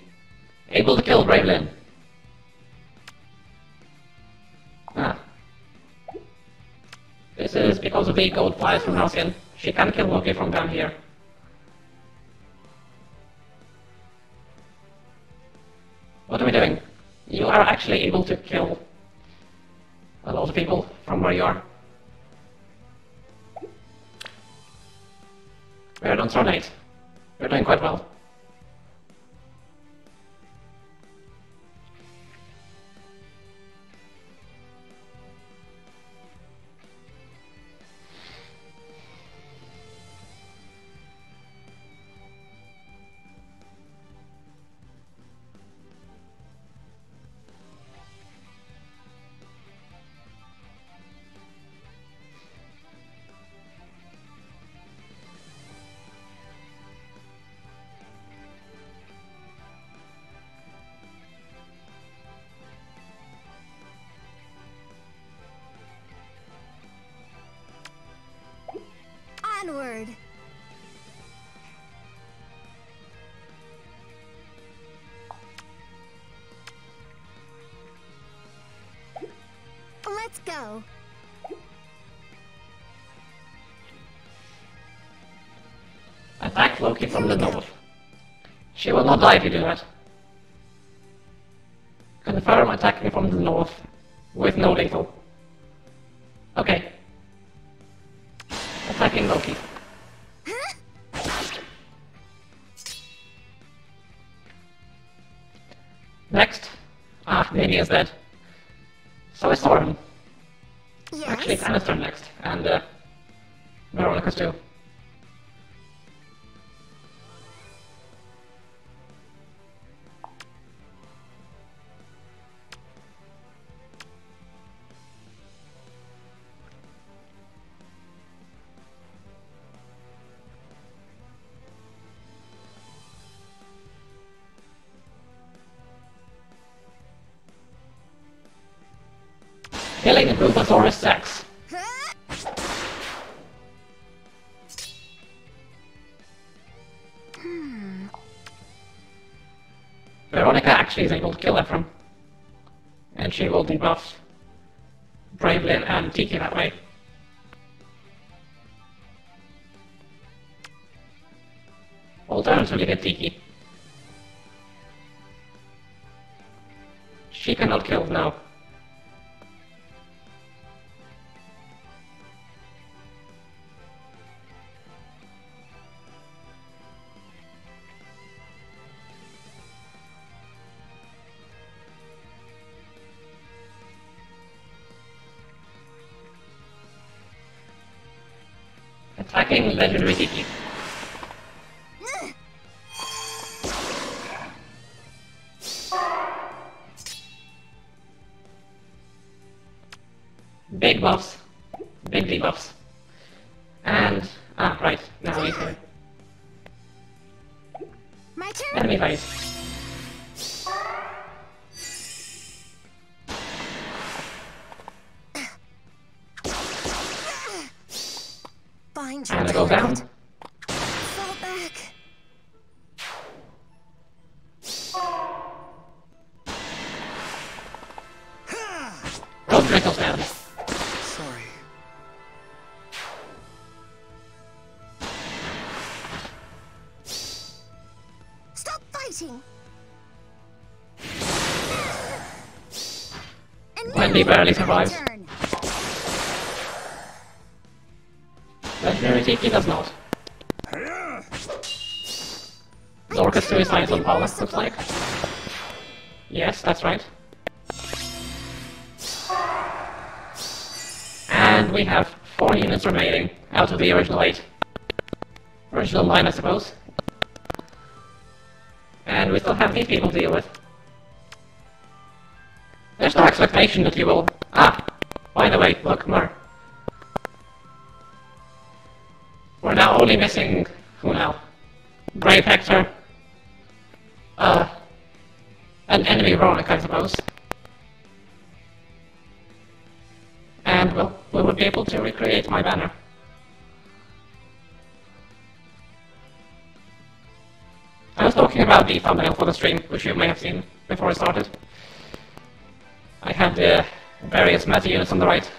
Able to kill Bravelyn. Ah. This is because of the gold flies from Halcyon. She can kill Loki from down here. What are we doing? You are actually able to kill a lot of people from where you are. We're on turn 8. We're doing quite well. Onward. Let's go. Attack Loki from the north. She will not die if you do that. Confirm attacking from the north with no lethal. Okay. Attacking Loki. Next. Ah, Mini is dead. So is Thorin. Yes. Actually, Anna's turn next. And, Veronica's too. Killing Bulbasaurus sex. Veronica actually is able to kill Ephraim. And she will debuff Bravelyn and Tiki that way. Alternatively get Tiki. She cannot kill now. Attacking Legendary Tiki. Big buffs. Big debuffs. And... ah, right. Now he's here. My turn. Enemy phase. Find your And I go down. Fall back. Don't trickle down. Sorry. Stop fighting. And Wendy barely survives. turn. Legendary Tiki does not. Dorcas suicides on Paula, looks like. Yes, that's right. And we have 4 units remaining out of the original 8. Original 9, I suppose. And we still have these people to deal with. There's no expectation that you will... Ah! By the way, look, more. We're now only missing... who now? Brave Hector. An enemy Ronic, I suppose. And, well, we would be able to recreate my banner. I was talking about the thumbnail for the stream, which you may have seen before I started. I had the various meta units on the right.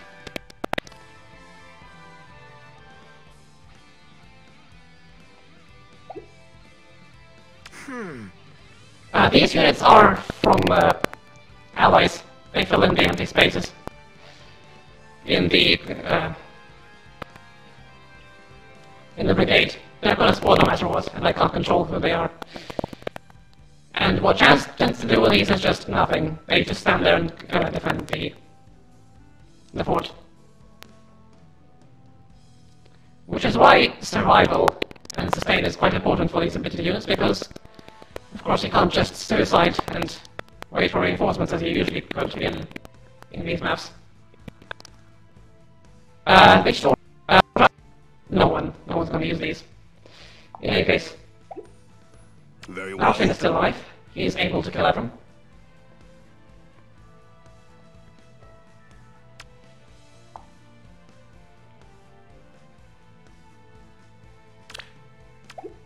These units are from allies. They fill in the empty spaces in the brigade. They're gonna spawn no matter what, and I can't control who they are. And what Chaz tends to do with these is just nothing. They just stand there and defend the fort. Which is why survival and sustain is quite important for these ability units, because of course you can't just suicide and wait for reinforcements as you usually go to in these maps. Which door? No one's gonna use these. In any case. Very well. Alfin is still alive. He is able to kill everyone.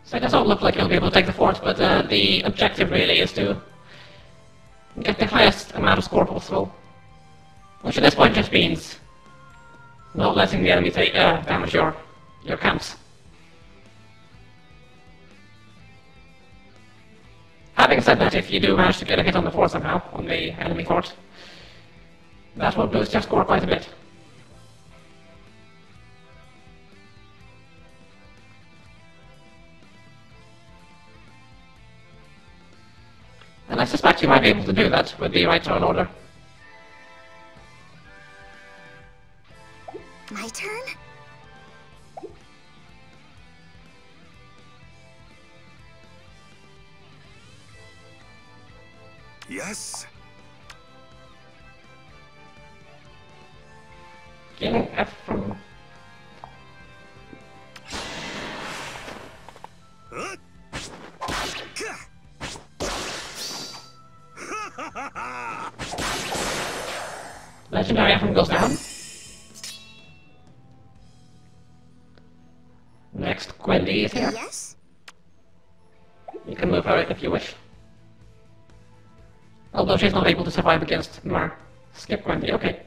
So it doesn't look like he'll be able to take the fort, but the objective really is to get the highest amount of score possible. Which at this point just means not letting the enemy take, damage your camps. Having said that, if you do manage to get a hit on the fort somehow, on the enemy fort, that will boost your score quite a bit. And I suspect you might be able to do that with the right turn order. My turn? Yes. Getting F from... Huh? Legendary F goes down. Next, Gwendy is here. Yes? You can move her if you wish. Although she's not able to survive against Mar. Skip Gwendy, okay.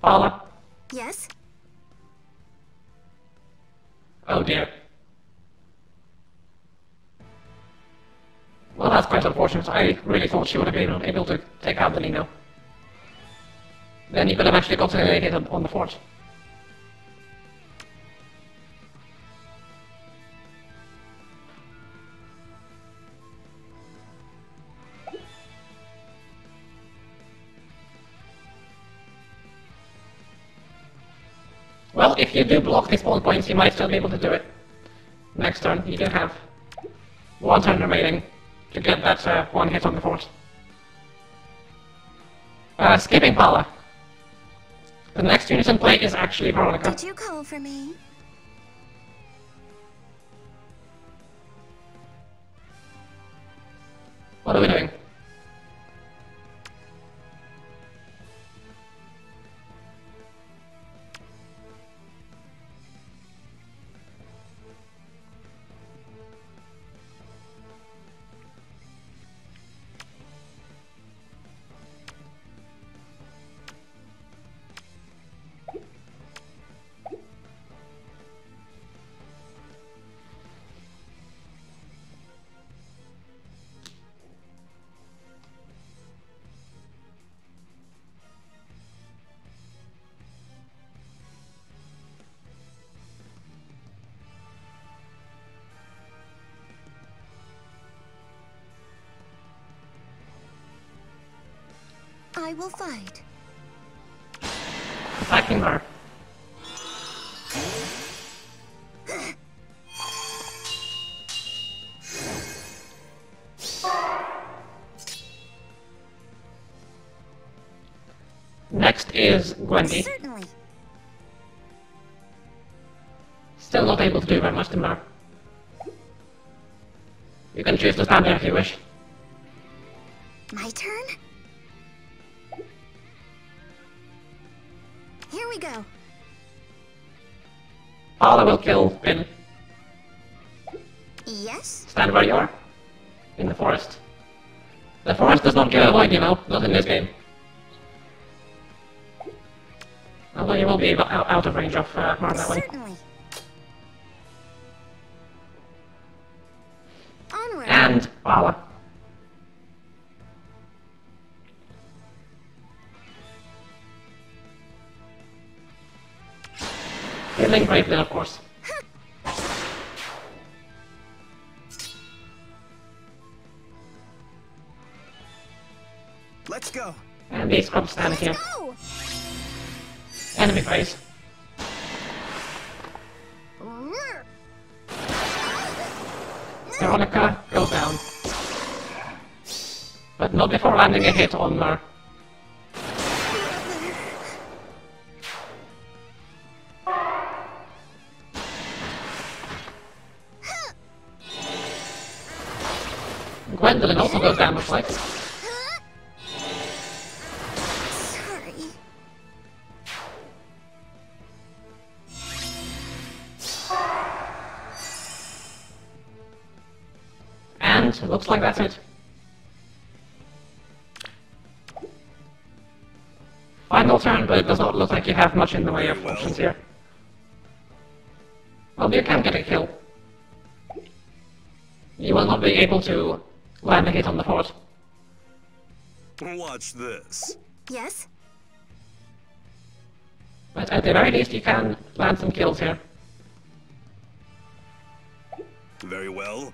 Paula. Yes? Oh dear. Well, that's quite unfortunate. I really thought she would have been able to take out the Nino. Then you could have actually gotten a hit on the fort. Well, if you do block the spawn points, you might still be able to do it. Next turn, you do have 1 turn remaining to get that 1 hit on the fort. Skipping Paula. The next unit in play is actually Veronica. Did you call for me? What are we doing? I will fight. Attacking her. Next is Gwendy. Certainly. Still not able to do very much to her. You can choose to stand there if you wish. My turn? Here we go. Paula will kill Finn. Yes? Stand where you are. In the forest. The forest does not give away, you know, not in this game. Although you will be out of range of harm that way. Certainly. Onward. And Paula. Killing bravely, of course. Let's go. And these scrubs stand Let's here. go. Enemy phase. Roar. Veronica goes down. But not before landing a hit on her. Gwendolyn also goes down, looks like. Sorry. And looks like that's it. Final turn, but it does not look like you have much in the way of options here. Well, you can get a kill. You will not be able to land a hit on the fort. Watch this. Yes? But at the very least, you can land some kills here. Very well.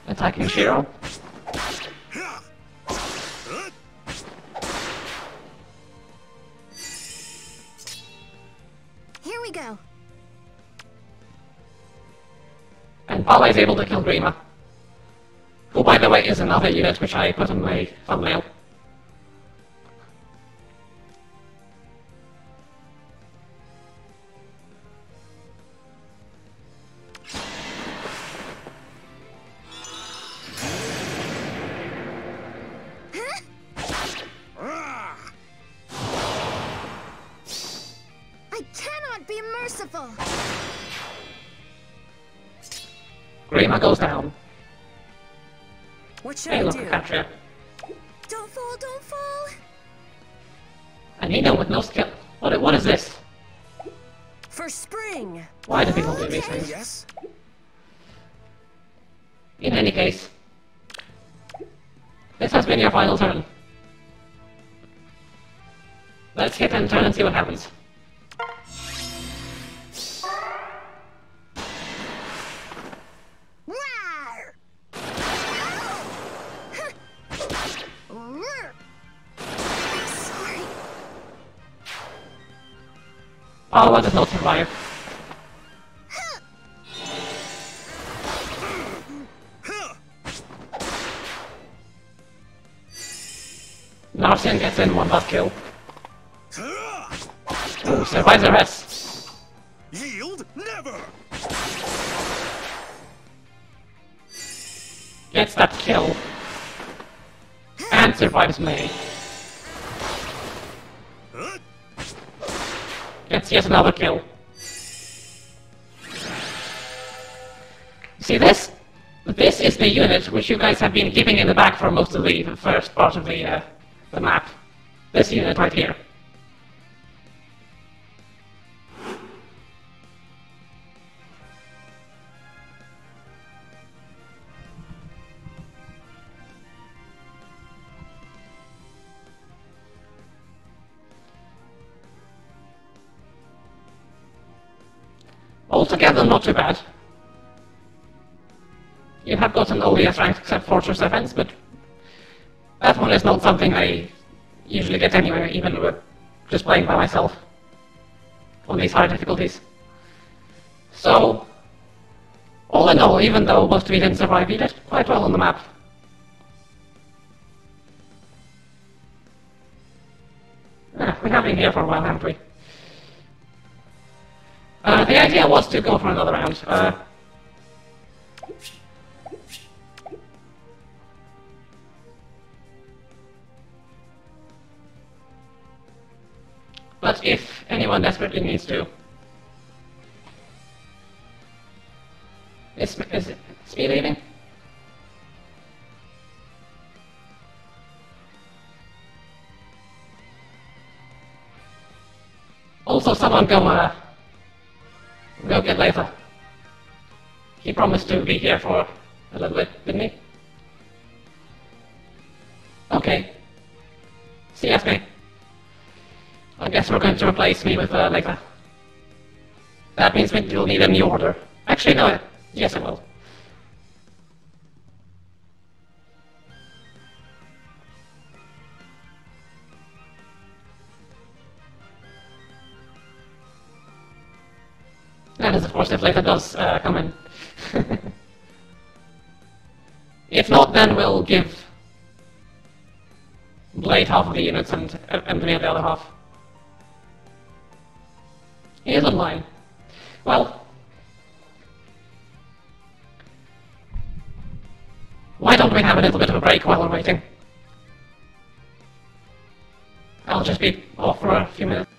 Attacking Shiro. Ha! Huh? Here we go. And Paula is able to kill Grima. Who, by the way, is another unit which I put on my thumbnail. Ah! I cannot be merciful. Grima goes down. What should Hey, I look, do? Katria. Don't fall, don't fall. And Nino with no skill. What is this? For spring! Why do people do these Okay. things? Yes? In any case, this has been your final turn. Let's hit and turn and see what happens. Rawr. Roar. Sorry. Paula does not survive. Huh! Narcian gets in one last kill. Huh! Ooh, survives the rest. Yield never! Gets that kill. And survives May. Huh? Gets yet another kill. See this? This is the unit which you guys have been keeping in the back for most of the first part of the map. This unit right here. Altogether, not too bad. You have gotten all the ranks except Fortress Defense, but that one is not something I usually get anywhere, even with just playing by myself on these higher difficulties. So, all in all, even though most of you didn't survive, you did quite well on the map. We have been here for a while, haven't we? The idea was to go for another round. But if anyone desperately needs to... Is Smee leaving? Also, someone go get Latha. He promised to be here for a little bit, didn't he? Okay. See ya, Smee. I guess we're going to replace me with Latha. That means we'll need a new order. Actually, no. Yes, I will. That is, of course, if Latha does come in. If not, then we'll give Blade half of the units and me the other half. He is online. Well, why don't we have a little bit of a break while we're waiting? I'll just be off for a few minutes.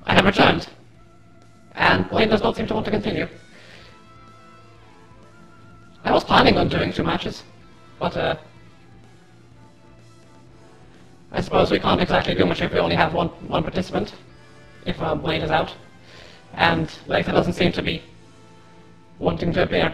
I have returned, and Blade does not seem to want to continue. I was planning on doing 2 matches, but I suppose we can't exactly do much if we only have one participant, if Blade is out, and Latha doesn't seem to be wanting to appear.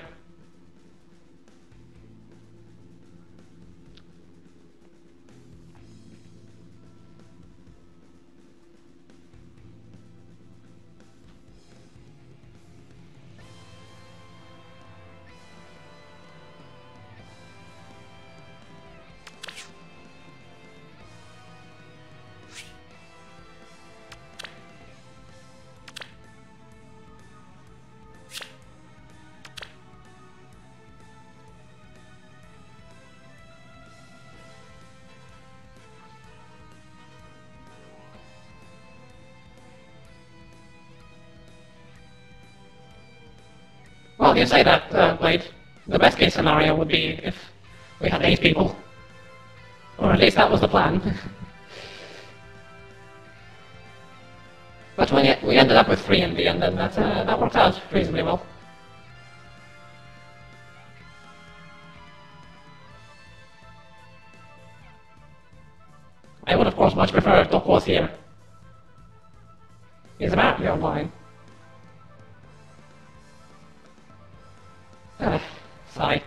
Well, you say that, Blade. The best case scenario would be if we had 8 people. Or at least that was the plan. But we ended up with 3 in the end, and that worked out reasonably well. I would of course much prefer if Doc was here. He's apparently online. Sigh.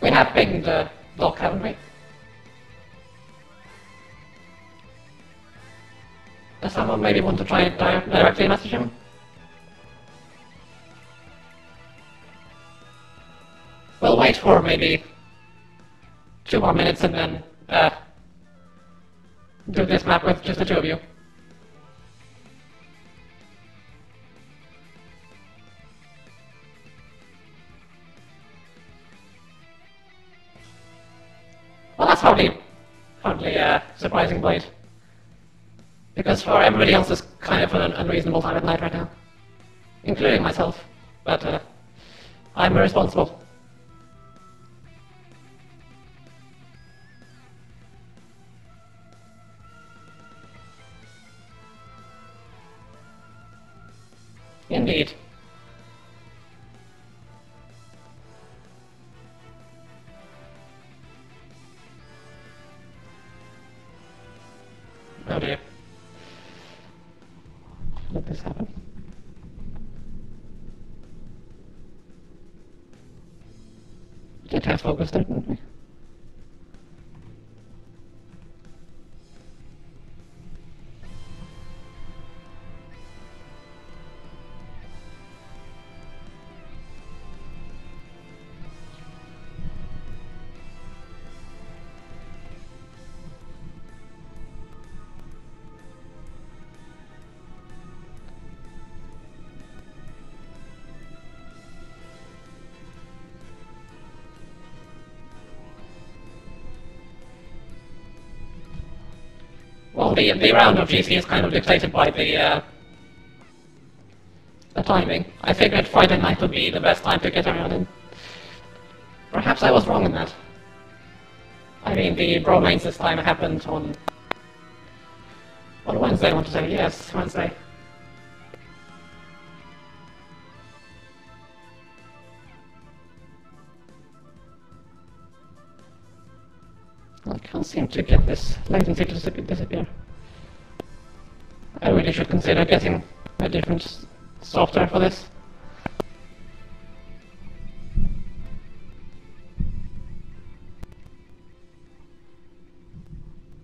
We have pinged Doc, haven't we? Does someone maybe want to try and directly message him? We'll wait for maybe 2 more minutes and then do this map with just the 2 of you. Well, that's hardly surprising, Blade. Because for everybody else it's kind of an unreasonable time at night right now. Including myself. But I'm irresponsible. Indeed. Oh dear. Let this happen. We did have focus there, didn't we? Well, the round of GC is kind of dictated by the timing. I figured Friday night would be the best time to get around in. Perhaps I was wrong in that. I mean, the Bro Mains this time happened on Wednesday, I want to say. Yes, Wednesday. I can't seem to get this latency to disappear. I really should consider getting a different software for this.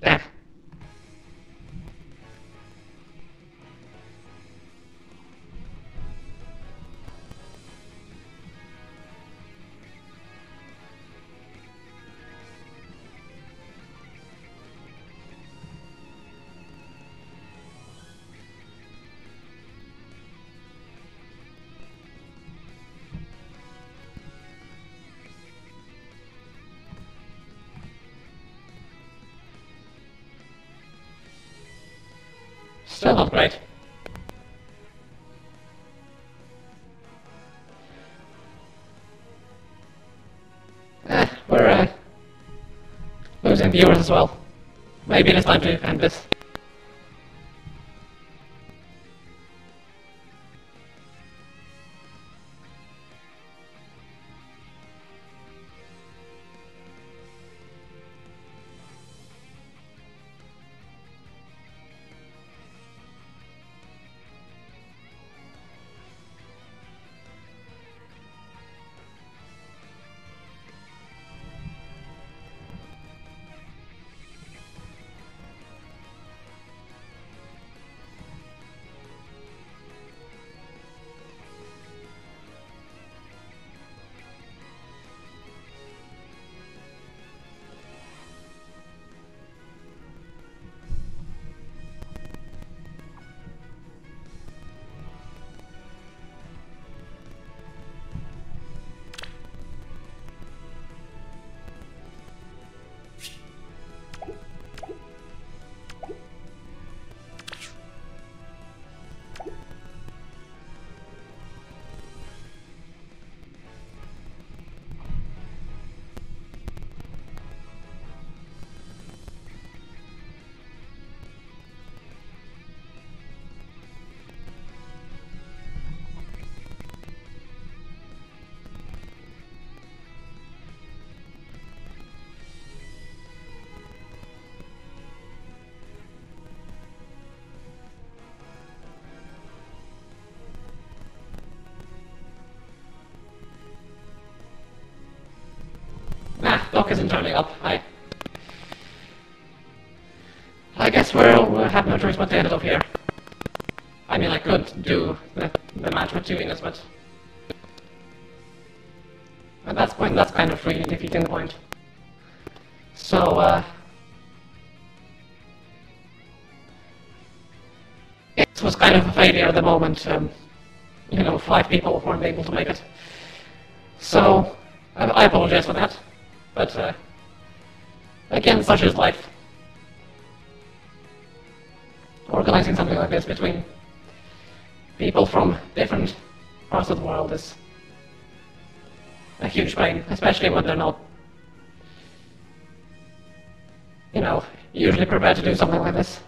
Ah. Still not great. We're losing viewers as well. Maybe it's time to end this. clock isn't turning up. I guess we'll have no choice but to end it off here. I mean, I could do the match with 2 units, but at that point, that's kind of really defeating the point. So, it was kind of a failure at the moment. You know, 5 people weren't able to make it. So, I apologize for that. But, again, such is life. Organizing something like this between people from different parts of the world is a huge pain, especially when they're not, you know, usually prepared to do something like this.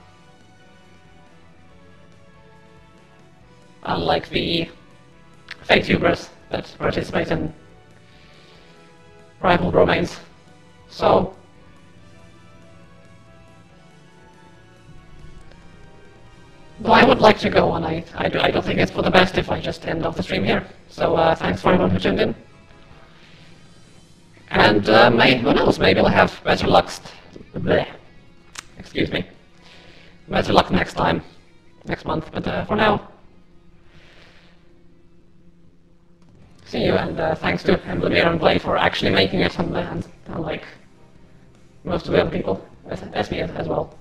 Unlike the FEUbers that participate in rival domains. So, though I would like to go on, I don't think it's for the best if I just end off the stream here. So thanks for everyone who tuned in. And who knows, maybe I'll have better luck. Excuse me. Better luck next time, next month. But for now, see you, and thanks to Emblem and Play for actually making it, and like most of the other people, as me as well.